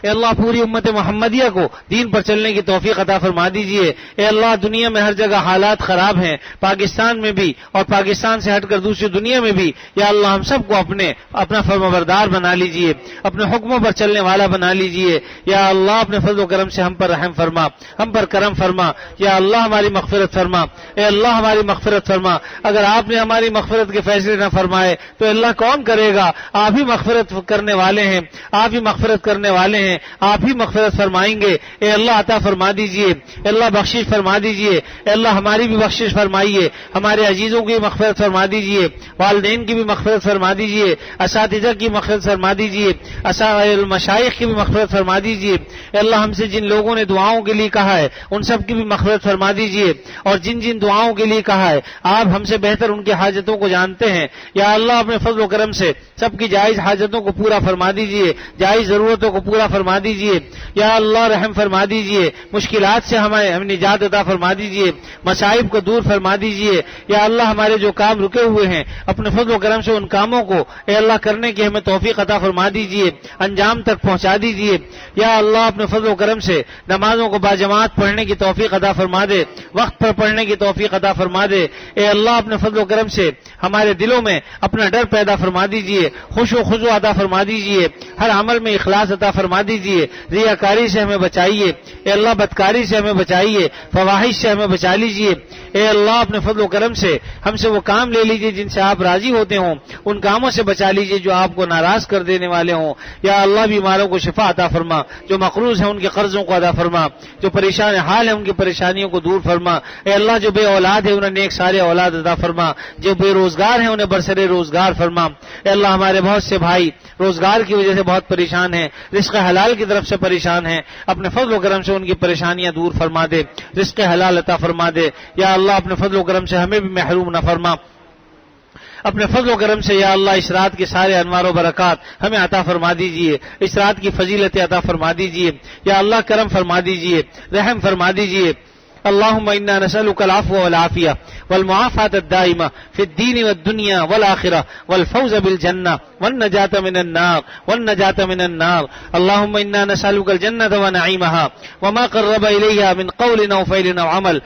Speaker 1: اے اللہ پوری امت محمدیہ کو دین پر چلنے کی توفیق عطا فرما دیجئے. اے اللہ دنیا میں ہر جگہ حالات خراب ہیں، پاکستان میں بھی اور پاکستان سے ہٹ کر دوسری دنیا میں بھی. یا اللہ ہم سب کو اپنا فرمانبردار بنا لیجئے، اپنے حکموں پر چلنے والا بنا لیجئے. یا اللہ اپنے فضل و کرم سے ہم پر رحم فرما، ہم پر کرم فرما. یا اللہ ہماری مغفرت فرما. اے اللہ ہماری مغفرت فرما. اگر آپ نے ہماری مغفرت کے فیصلے نہ فرمائے تو اللہ کون کرے گا؟ آپ ہی مغفرت کرنے والے ہیں، آپ ہی مغفرت کرنے والے ہیں، آپ ہی مغفرت فرمائیں گے. اے اللہ عطا فرما دیجئے، اے اللہ بخشش فرما دیجئے. اے اللہ ہماری بھی بخشش فرمائیے، ہمارے عزیزوں کی بھی مغفرت فرما دیجئے، والدین کی بھی مغفرت فرما دیجئے، اساتذہ کی مغفرت فرما دیجئے، مشائخ کی بھی مغفرت فرما دیجئے. اے اللہ ہم سے جن لوگوں نے دعاؤں کے لیے کہا ہے ان سب کی بھی مغفرت فرما دیجئے، اور جن جن دعاؤں کے لیے کہا ہے آپ ہم سے بہتر ان کی حاجتوں کو جانتے ہیں. یا اللہ اپنے فضل و کرم سے سب کی جائز حاجتوں کو پورا فرما دیجئے، جائز ضرورتوں کو پورا فرما فرما دیجئے، یا اللہ رحم فرما دیجئے، مشکلات سے ہم نجات عطا فرما دیجئے، مصائب کو دور فرما دیجئے، یا اللہ ہمارے جو کام رکے ہوئے ہیں اپنے فضل و کرم سے ان کاموں کو اے اللہ کرنے کی ہمیں توفیق عطا فرما دیجئے، انجام تک پہنچا دیجئے، یا اللہ اپنے فضل و کرم سے نمازوں کو باجماعت پڑھنے کی توفیق عطا فرما دے، وقت پر پڑھنے کی توفیق عطا فرما دے، اے اللہ اپنے فضل و کرم سے ہمارے دلوں میں اپنا ڈر پیدا فرما دیجئے، خشوع و خضوع عطا فرما دیجئے، ہر عمل میں اخلاص عطا فرما دیجئے، ریاکاری سے ہمیں بچائیے، اے اللہ بدکاری سے ہمیں بچائیے، فواحش سے ہمیں بچا لیجئے، اے اللہ اپنے فضل و کرم سے ہم سے وہ کام لے لیجئے جن سے آپ راضی ہوتے ہوں، ان کاموں سے بچا لیجئے جو آپ کو ناراض کر دینے والے ہوں، یا اللہ بیماروں کو شفا عطا فرما، جو مقروض ہیں ان کے قرضوں کو ادا فرما، جو پریشان حال ہیں ان کی پریشانیوں کو دور فرما، اے اللہ جو بے اولاد ہے انہیں نیک سارے اولاد عطا فرما، جو بے روزگار ہیں انہیں برسر روزگار فرما، اے اللہ ہمارے بہت سے بھائی روزگار کی وجہ سے بہت پریشان ہیں، رزق حلال کی طرف سے پریشان ہیں، اپنے فضل و کرم سے ان کی پریشانیاں دور فرما دے، رزق حلال عطا فرما دے، یا اللہ اپنے فضل و کرم سے ہمیں بھی محروم نہ فرما، اپنے فضل و کرم سے یا اللہ اس رات کے سارے انوار و برکات ہمیں عطا فرما دیجئے، اس رات کی فضیلتیں عطا فرما دیجئے، یا اللہ کرم فرما دیجئے، رحم فرما دیجئے۔ اللهم إنا نسألك العفو والعافية والمعافاة الدائمة في الدين والدنيا والآخرة والفوز بالجنة والنجاة من النار اللهم إنا نسألك الجنة ونعيمها وما قرب إليها من قول أو فعل أو عمل،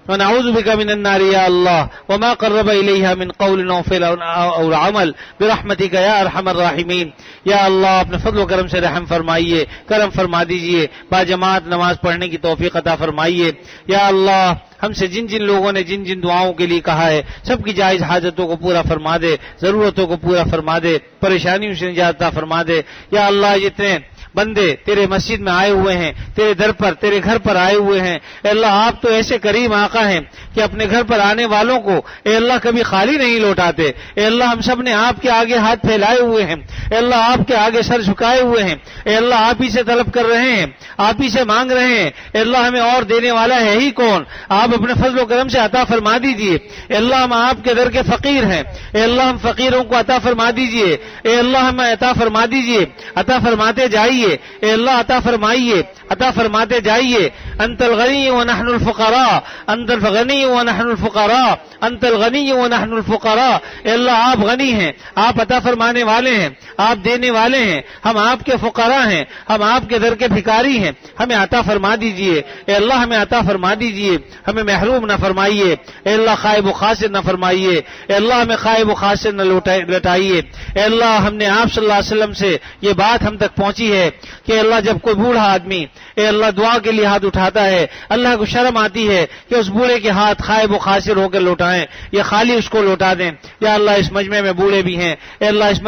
Speaker 1: ونعوذ بك من النار يا الله وما قرب إليها من قول أو فعل أو عمل برحمتك يا أرحم الراحمين۔ یا اللہ اپنے فضل و کرم سے رحم فرمائیے، کرم فرما دیجئے، باجماعت نماز پڑھنے کی توفیق عطا فرمائیے، یا اللہ ہم سے جن جن لوگوں نے جن جن دعاؤں کے لیے کہا ہے سب کی جائز حاجتوں کو پورا فرما دے، ضرورتوں کو پورا فرما دے، پریشانیوں سے نجات عطا فرما دے۔ یا اللہ جتنے بندے تیرے مسجد میں آئے ہوئے ہیں، تیرے در پر تیرے گھر پر آئے ہوئے ہیں، اے اللہ آپ تو ایسے کریم آقا ہیں کہ اپنے گھر پر آنے والوں کو اے اللہ کبھی خالی نہیں لوٹاتے، اے اللہ ہم سب نے آپ کے آگے ہاتھ پھیلائے ہوئے ہیں، اے اللہ آپ کے آگے سر جھکائے ہوئے ہیں، اے اللہ آپ ہی سے طلب کر رہے ہیں، آپ ہی سے مانگ رہے ہیں، اے اللہ ہمیں اور دینے والا ہے ہی کون، آپ اپنے فضل و کرم سے عطا فرما دیجئے، اے اللہ ہم آپ کے در کے فقیر ہیں، اے اللہ ہم فقیروں کو عطا فرما دیجئے، اے اللہ ہمیں عطا فرما دیجئے، عطا فرماتے جائیے، اے اللہ عطا فرمائیے، عطا فرماتے جائیے۔ انت الغنی ونحن الفقراء، انت الغنی ونحن الفقراء، انت الغنی ونحن الفقراء، اے اللہ آپ غنی ہیں، آپ عطا فرمانے والے ہیں، آپ دینے والے ہیں، ہم آپ کے فقراء ہیں، ہم آپ کے در کے بھکاری ہیں، ہمیں عطا فرما دیجئے، اے اللہ ہمیں عطا فرما دیجئے، ہمیں محروم نہ فرمائیے، اے اللہ خائب و خاسر نہ فرمائیے، اے اللہ ہمیں خائب و خاسر نہ لٹائیے، اے اللہ ہم نے آپ صلی اللہ علیہ وسلم سے یہ بات ہم تک پہنچی ہے کہ اللہ جب کوئی بوڑھا آدمی اے اللہ دعا کے لیے ہاتھ اٹھاتا ہے اللہ کو شرم آتی ہے کہ اس بوڑھے کے ہاتھ خائب و خاسر ہو کر لوٹائیں یا خالی اس کو لوٹا دیں۔ یا اللہ اس مجمع میں بوڑھے بھی ہیں، اے اللہ اس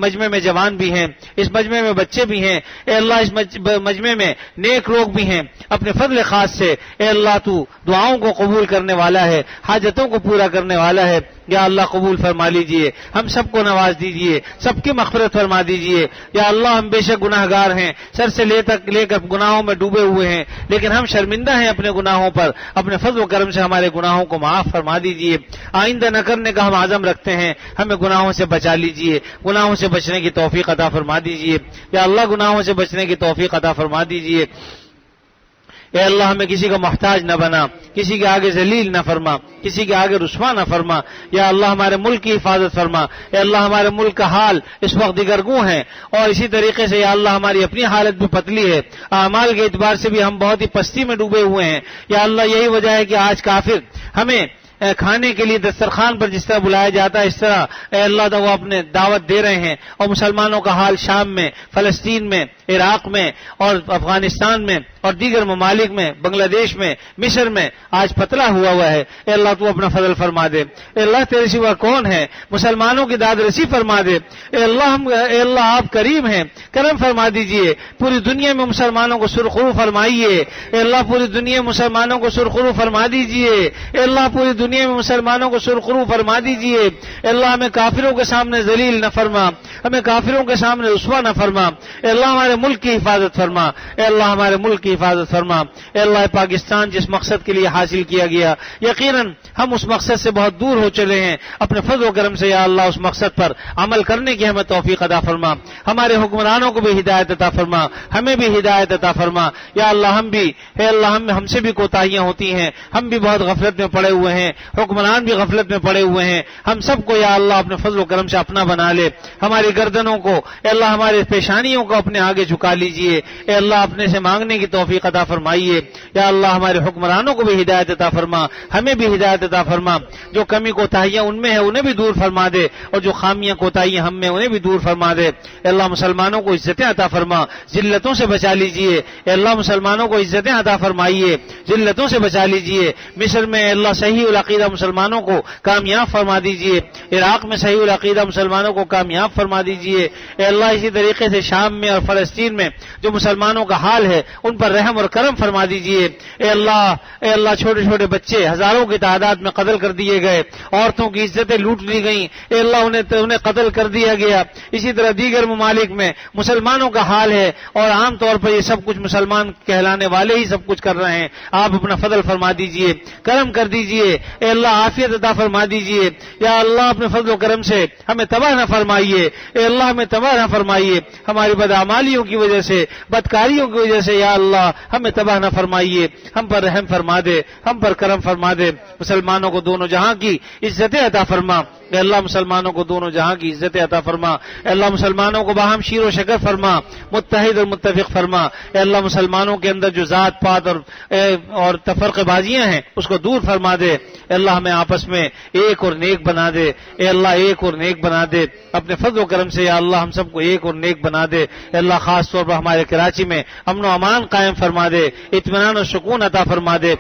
Speaker 1: مجمع میں جوان بھی ہیں، اس مجمع میں بچے بھی ہیں، اے اللہ اس مجمع میں نیک لوگ بھی ہیں، اپنے فضل خاص سے اے اللہ تو دعاؤں کو قبول کرنے والا ہے، حاجتوں کو پورا کرنے والا ہے، یا اللہ قبول فرما لیجئے، ہم سب کو نواز دیجئے، سب کی مغفرت فرما دیجئے۔ یا اللہ ہم بے شک گناہ گار ہیں، سر سے لے کر گناہوں میں ڈوبے ہوئے ہیں، لیکن ہم شرمندہ ہیں اپنے گناہوں پر، اپنے فضل و کرم سے ہمارے گناہوں کو معاف فرما دیجئے، آئندہ نہ کرنے کا ہم عزم رکھتے ہیں، ہمیں گناہوں سے بچا لیجئے، گناہوں سے بچنے کی توفیق عطا فرما دیجئے، یا اللہ گناہوں سے بچنے کی توفیق عطا فرما دیجئے۔ اے اللہ ہمیں کسی کا محتاج نہ بنا، کسی کے آگے ذلیل نہ فرما، کسی کے آگے رسوا نہ فرما، یا اللہ ہمارے ملک کی حفاظت فرما، اے اللہ ہمارے ملک کا حال اس وقت دیگرگوں ہے، اور اسی طریقے سے یا اللہ ہماری اپنی حالت بھی پتلی ہے، اعمال کے اعتبار سے بھی ہم بہت ہی پستی میں ڈوبے ہوئے ہیں، یا اللہ یہی وجہ ہے کہ آج کافر ہمیں کھانے کے لیے دسترخوان پر جس طرح بلایا جاتا ہے اس طرح اے اللہ تو وہ اپنے دعوت دے رہے ہیں، اور مسلمانوں کا حال شام میں، فلسطین میں، عراق میں اور افغانستان میں اور دیگر ممالک میں، بنگلہ دیش میں، مصر میں آج پتلا ہوا ہے۔ اے اللہ تو اپنا فضل فرما دے، اے اللہ تیرے سوا کون ہے، مسلمانوں کی داد رسی فرما دے، اے اللہ آپ کریم ہیں، کرم فرما دیجئے، پوری دنیا میں مسلمانوں کو سرخرو فرمائیے، اے اللہ پوری دنیا میں مسلمانوں کو سرخرو فرما دیجئے، اے اللہ پوری دنیا میں مسلمانوں کو سرخرو فرما دیجئے، اے اللہ ہمیں کافروں کے سامنے ذلیل نہ فرما، ہمیں کافروں کے سامنے رسوا نہ فرما، اے اللہ ہمارے ملک کی حفاظت فرما، اے اللہ ہمارے ملک کی حفاظت فرما، اے اللہ پاکستان جس مقصد کے لیے حاصل کیا گیا یقیناً ہم اس مقصد سے بہت دور ہو چلے ہیں، اپنے فضل و کرم سے یا اللہ اس مقصد پر عمل کرنے کی ہمیں توفیق عطا فرما، ہمارے حکمرانوں کو بھی ہدایت عطا فرما، ہمیں بھی ہدایت عطا فرما، یا اللہ ہم بھی اے اللہ ہم سے بھی کوتاہیاں ہوتی ہیں، ہم بھی بہت غفلت میں پڑے ہوئے ہیں، حکمران بھی غفلت میں پڑے ہوئے ہیں، ہم سب کو یا اللہ اپنے فضل و کرم سے اپنا بنا لے، ہماری گردنوں کو اے اللہ ہمارے پیشانیوں کو اپنے آگے جھکا لیجئے، اے اللہ اپنے سے مانگنے کی توفیق عطا فرمائیے، یا اللہ ہمارے حکمرانوں کو بھی ہدایت عطا فرما، ہمیں بھی ہدایت عطا فرما، جو کمی کوتاہیاں ان میں ہے انہیں بھی دور فرما دے، اور جو خامیاں کوتاہیاں ہم میں انہیں بھی دور فرما دے، اے اللہ مسلمانوں کو عزتیں عطا فرما، ذلتوں سے بچا لیجئے، اے اللہ مسلمانوں کو عزتیں عطا فرمائیے، ذلتوں سے بچا لیجئے، مصر میں اے اللہ صحیح العقیدہ مسلمانوں کو کامیاب فرما دیجئے، عراق میں صحیح العقیدہ مسلمانوں کو کامیاب فرما دیجئے، اے اللہ اسی طریقے سے شام میں اور فلسطین میں جو مسلمانوں کا حال ہے ان پر رحم اور کرم فرما دیجئے، اے اللہ چھوٹے چھوٹے بچے ہزاروں کی تعداد میں قتل کر دیے گئے، عورتوں کی عزتیں لوٹ لی گئیں، اے اللہ انہیں قتل کر دیا گیا، اسی طرح دیگر ممالک میں مسلمانوں کا حال ہے، اور عام طور پر یہ سب کچھ مسلمان کہلانے والے ہی سب کچھ کر رہے ہیں، آپ اپنا فضل فرما دیجئے، کرم کر دیجئے، اے اللہ عافیت عطا فرما دیجئے، یا اللہ اپنے فضل و کرم سے ہمیں تباہ نہ فرمائیے، اے اللہ ہمیں تباہ نہ فرمائیے، ہماری بدعمالیوں کی وجہ سے بدکاریوں کی وجہ سے یا اللہ ہمیں تباہ نہ فرمائیے، ہم پر رحم فرما دے، ہم پر کرم فرما دے، مسلمانوں کو دونوں جہاں کی عزتیں عطا فرما، اے اللہ مسلمانوں کو دونوں جہاں کی عزتیں عطا فرما، اے اللہ مسلمانوں کو باہم شیر و شکر فرما، متحد اور متفق فرما، اے اللہ مسلمانوں کے اندر جو ذات پات اور تفرقہ بازیاں ہیں اس کو دور فرما دے، اے اللہ ہمیں آپس میں ایک اور نیک بنا دے، اے اللہ ایک اور نیک بنا دے، اپنے فضل و کرم سے یا اللہ ہم سب کو ایک اور نیک بنا دے، اے اللہ خاص طور پر ہمارے کراچی میں امن و امان قائم فرما دے، اطمینان و سکون عطا فرما دے،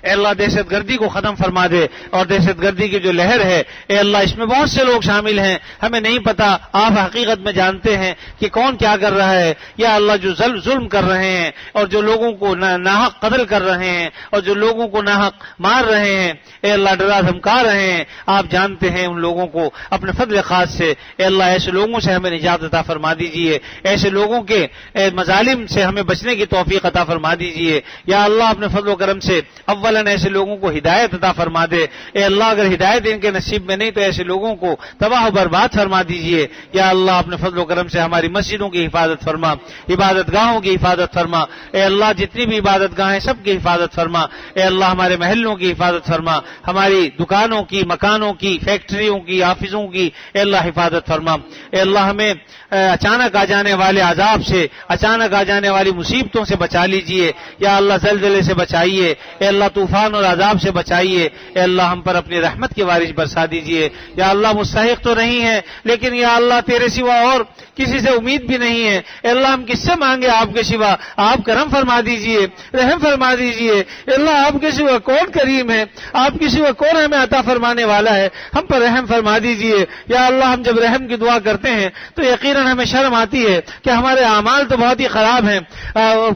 Speaker 1: اے اللہ دہشت گردی کو ختم فرما دے، اور دہشت گردی کی جو لہر ہے اے اللہ اس میں بہت سے لوگ شامل ہیں، ہمیں نہیں پتا، آپ حقیقت میں جانتے ہیں کہ کون کیا کر رہا ہے، یا اللہ جو ظلم کر رہے ہیں اور جو لوگوں کو ناحق قتل کر رہے ہیں اور جو لوگوں کو ناحق مار رہے ہیں، اے اللہ ڈرا دھمکا رہے ہیں، آپ جانتے ہیں ان لوگوں کو اپنے فضل خاص سے، اے اللہ ایسے لوگوں سے ہمیں نجات عطا فرما دیجئے، ایسے لوگوں کے مظالم سے ہمیں بچنے کی توفیق عطا فرما دیجئے، یا اللہ اپنے فضل و کرم سے ایسے لوگوں کو ہدایت عطا فرما دے، اے اللہ اگر ہدایت ان کے نصیب میں نہیں تو ایسے لوگوں کو تباہ و برباد فرما دیجئے، یا اللہ اپنے فضل و کرم سے ہماری مسجدوں کی حفاظت فرما، عبادت گاہوں کی حفاظت فرما، اے اللہ جتنی بھی عبادت گاہیں سب کی حفاظت فرما، اے اللہ ہمارے محلوں کی حفاظت فرما، ہماری دکانوں کی، مکانوں کی، فیکٹریوں کی، آفسوں کی اے اللہ حفاظت فرما، اے اللہ ہمیں اچانک آ جانے والے عذاب سے، اچانک آ جانے والی مصیبتوں سے بچا لیجئے، یا اللہ زلزلے سے بچائیے، اے اللہ طوفان اور عذاب سے بچائیے، اے اللہ ہم پر اپنی رحمت کی بارش برسا دیجئے، یا اللہ مستحق تو نہیں ہے لیکن یا اللہ تیرے سوا اور کسی سے امید بھی نہیں ہے، اے اللہ ہم کس سے مانگے آپ کے سوا، آپ کرم فرما دیجئے، رحم فرما دیجئے، اے اللہ آپ کے سوا کون کریم ہے، آپ کے سوا کون ہمیں عطا فرمانے والا ہے، ہم پر رحم فرما دیجئے، یا اللہ ہم جب رحم کی دعا کرتے ہیں تو یقیناً ہمیں شرم آتی ہے کہ ہمارے اعمال تو بہت ہی خراب ہیں،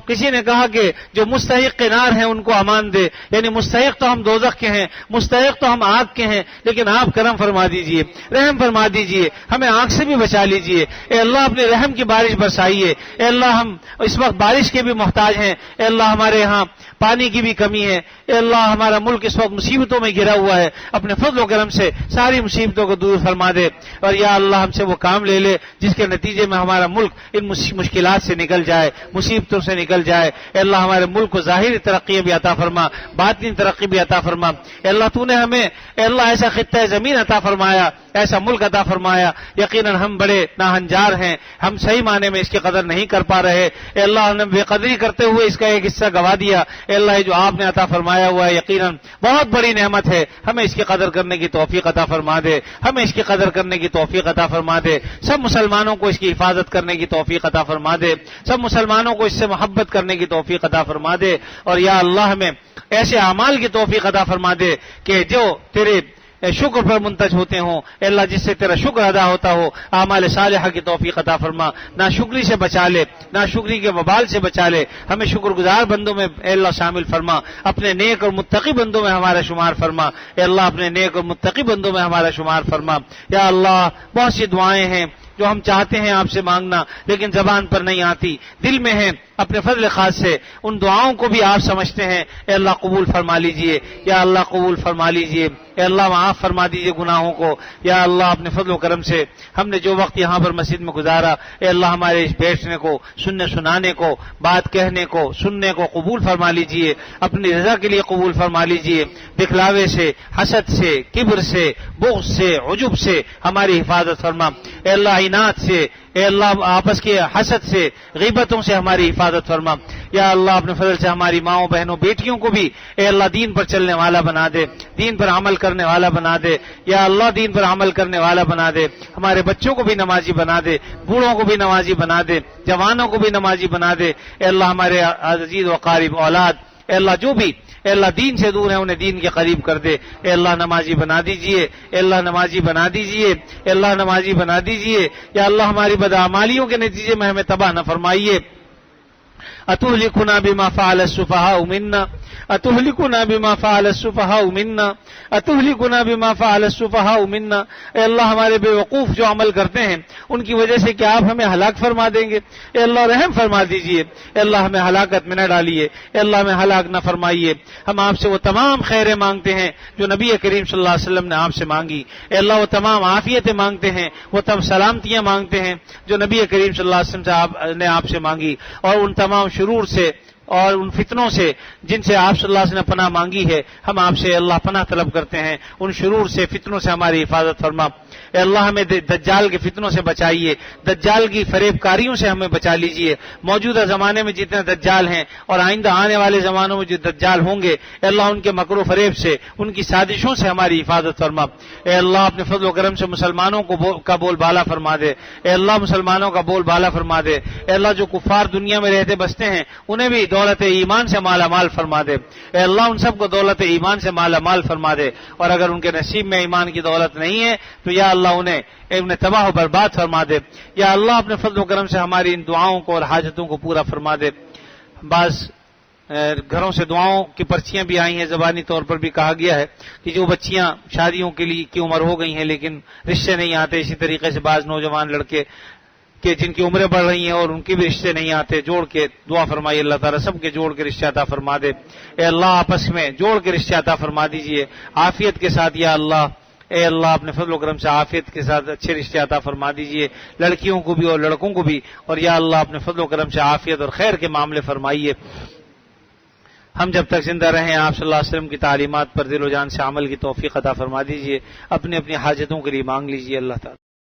Speaker 1: کسی نے کہا کہ جو مستحق نار ہیں ان کو امان دے، یعنی مستحق تو ہم دوزخ کے ہیں، مستحق تو ہم آگ کے ہیں، لیکن آپ کرم فرما دیجئے، رحم فرما دیجئے، ہمیں آگ سے بھی بچا لیجئے، اے اللہ اپنے رحم کی بارش برسائیے، اے اللہ ہم اس وقت بارش کے بھی محتاج ہیں، اے اللہ ہمارے یہاں پانی کی بھی کمی ہے، اے اللہ ہمارا ملک اس وقت مصیبتوں میں گھرا ہوا ہے، اپنے فضل و کرم سے ساری مصیبتوں کو دور فرما دے، اور یا اللہ ہم سے وہ کام لے لے جس کے نتیجے میں ہمارا ملک ان مشکلات سے نکل جائے، مصیبتوں سے نکل جائے، اے اللہ ہمارے ملک کو ظاہری ترقی بھی عطا فرما، باطنی ترقی بھی عطا فرما، اے اللہ تو نے ہمیں اے اللہ ایسا خطہ زمین عطا فرمایا، ایسا ملک عطا فرمایا، یقیناً ہم بڑے ناہنجار ہیں، ہم صحیح معنی میں اس کی قدر نہیں کر پا رہے، اے اللہ ہم نے بے قدری کرتے ہوئے اس کا ایک حصہ گوا دیا، اے اللہ جو آپ نے عطا فرمایا ہوا ہے یقیناً بہت بڑی نعمت ہے، ہمیں اس کی قدر کرنے کی توفیق عطا فرما دے، ہمیں اس کی قدر کرنے کی توفیق عطا فرما دے، سب مسلمانوں کو اس کی حفاظت کرنے کی توفیق عطا فرما دے، سب مسلمانوں کو اس سے محبت کرنے کی توفیق عطا فرما دے، اور یا اللہ ہمیں ایسے اعمال کی توفیق عطا فرما دے کہ جو تیرے شکر پر منتج ہوتے ہوں، اے اللہ جس سے تیرا شکر ادا ہوتا ہو، اعمال صالحہ کی توفیق عطا فرما، ناشکری سے بچا لے، ناشکری کے وبال سے بچا لے، ہمیں شکر گزار بندوں میں اے اللہ شامل فرما، اپنے نیک اور متقی بندوں میں ہمارا شمار فرما، اے اللہ اپنے نیک اور متقی بندوں میں ہمارا شمار فرما، یا اللہ بہت سی دعائیں ہیں جو ہم چاہتے ہیں آپ سے مانگنا لیکن زبان پر نہیں آتی، دل میں ہے، اپنے فضل خاص سے ان دعاؤں کو بھی آپ سمجھتے ہیں، اے اللہ قبول فرما لیجئے، یا اللہ قبول فرما لیجئے، اے اللہ معاف فرما دیجئے گناہوں کو، یا اللہ اپنے فضل و کرم سے ہم نے جو وقت یہاں پر مسجد میں گزارا، اے اللہ ہمارے اس بیٹھنے کو، سننے سنانے کو، بات کہنے کو، سننے کو قبول فرما لیجئے، اپنی رضا کے لیے قبول فرما لیجئے، دکھلاوے سے، حسد سے، کبر سے، بغض سے، عجب سے ہماری حفاظت فرما، اے اللہ عناد سے، اے اللہ آپس کے حسد سے، غیبتوں سے ہماری حفاظت فرما، یا اللہ اپنے فضل سے ہماری ماؤں بہنوں بیٹیوں کو بھی اے اللہ دین پر چلنے والا بنا دے، دین پر عمل کرنے والا بنا دے، یا اللہ دین پر عمل کرنے والا بنا دے، ہمارے بچوں کو بھی نمازی بنا دے، بوڑھوں کو بھی نمازی بنا دے، جوانوں کو بھی نمازی بنا دے، اے اللہ ہمارے عزیز و قریب اولاد، اے اللہ جو بھی اے اللہ دین سے دور ہیں انہیں دین کے قریب کر دے، اے اللہ نمازی بنا دیجئے، اے اللہ نمازی بنا دیجئے، اے اللہ نمازی بنا دیجئے، یا اللہ ہماری بدعمالیوں کے نتیجے میں ہمیں تباہ نہ فرمائیے۔ اتهلكنا بما فعل السفهاء منا اتهلكنا بما فعل السفهاء منا اتهلكنا بما فعل السفهاء منا، اے اللہ ہمارے بے وقوف جو عمل کرتے ہیں ان کی وجہ سے کیا آپ ہمیں ہلاک فرما دیں گے؟ اے اللہ رحم فرما دیجئے، اے اللہ ہمیں ہلاکت میں نہ ڈالیے، اے اللہ ہمیں ہلاک نہ فرمائیے۔ ہم آپ سے وہ تمام خیریں مانگتے ہیں جو نبی کریم صلی اللہ علیہ وسلم نے آپ سے مانگی، اے اللہ وہ تمام عافیتیں مانگتے ہیں، وہ تمام سلامتیاں مانگتے ہیں جو نبی کریم صلی اللہ علیہ وسلم نے آپ سے مانگی، اور ان تمام شرور سے اور ان فتنوں سے جن سے آپ صلی اللہ علیہ وسلم نے پناہ مانگی ہے، ہم آپ سے اللہ پناہ طلب کرتے ہیں، ان شرور سے، فتنوں سے ہماری حفاظت فرما، اے اللہ ہمیں دجال کے فتنوں سے بچائیے، دجال کی فریب کاریوں سے ہمیں بچا لیجئے، موجودہ زمانے میں جتنے دجال ہیں اور آئندہ آنے والے زمانوں میں جو دجال ہوں گے، اے اللہ ان کے مکر و فریب سے، ان کی سازشوں سے ہماری حفاظت فرما، اے اللہ اپنے فضل و کرم سے مسلمانوں کا بول بالا فرما دے، اے اللہ مسلمانوں کا بول بالا فرما دے، اے اللہ جو کفار دنیا میں رہتے بستے ہیں انہیں بھی دولت ایمان سے مالا مال فرما دے، اے اللہ ان سب کو دولت ایمان سے مالا مال فرما دے، اور اگر ان کے نصیب میں ایمان کی دولت نہیں ہے تو یا اللہ انہیں تباہ و برباد فرما دے، یا اللہ اپنے فضل و کرم سے ہماری ان دعاؤں کو اور حاجتوں کو پورا فرما دے۔ بعض گھروں سے دعاؤں کی پرچیاں بھی آئی ہیں، زبانی طور پر بھی کہا گیا ہے کہ جو بچیاں شادیوں کے لیے کی عمر ہو گئی ہیں لیکن رشتے نہیں آتے، اسی طریقے سے بعض نوجوان لڑکے کہ جن کی عمریں بڑھ رہی ہیں اور ان کے بھی رشتے نہیں آتے، جوڑ کے دعا فرمائیے، اللہ تعالیٰ سب کے جوڑ کے رشتے عطا فرما دے، اے اللہ آپس میں جوڑ کے رشتے عطا فرما دیجئے عافیت کے ساتھ، یا اللہ اے اللہ اپنے فضل و کرم سے عافیت کے ساتھ اچھے رشتے عطا فرما دیجئے، لڑکیوں کو بھی اور لڑکوں کو بھی، اور یا اللہ اپنے فضل و کرم سے عافیت اور خیر کے معاملے فرمائیے۔ ہم جب تک زندہ رہیں آپ صلی اللہ علیہ وسلم کی تعلیمات پر دل و جان سے عمل کی توفیق عطا فرما دیجئے، اپنی اپنی حاجتوں کے لیے مانگ لیجئے اللہ تعالیٰ۔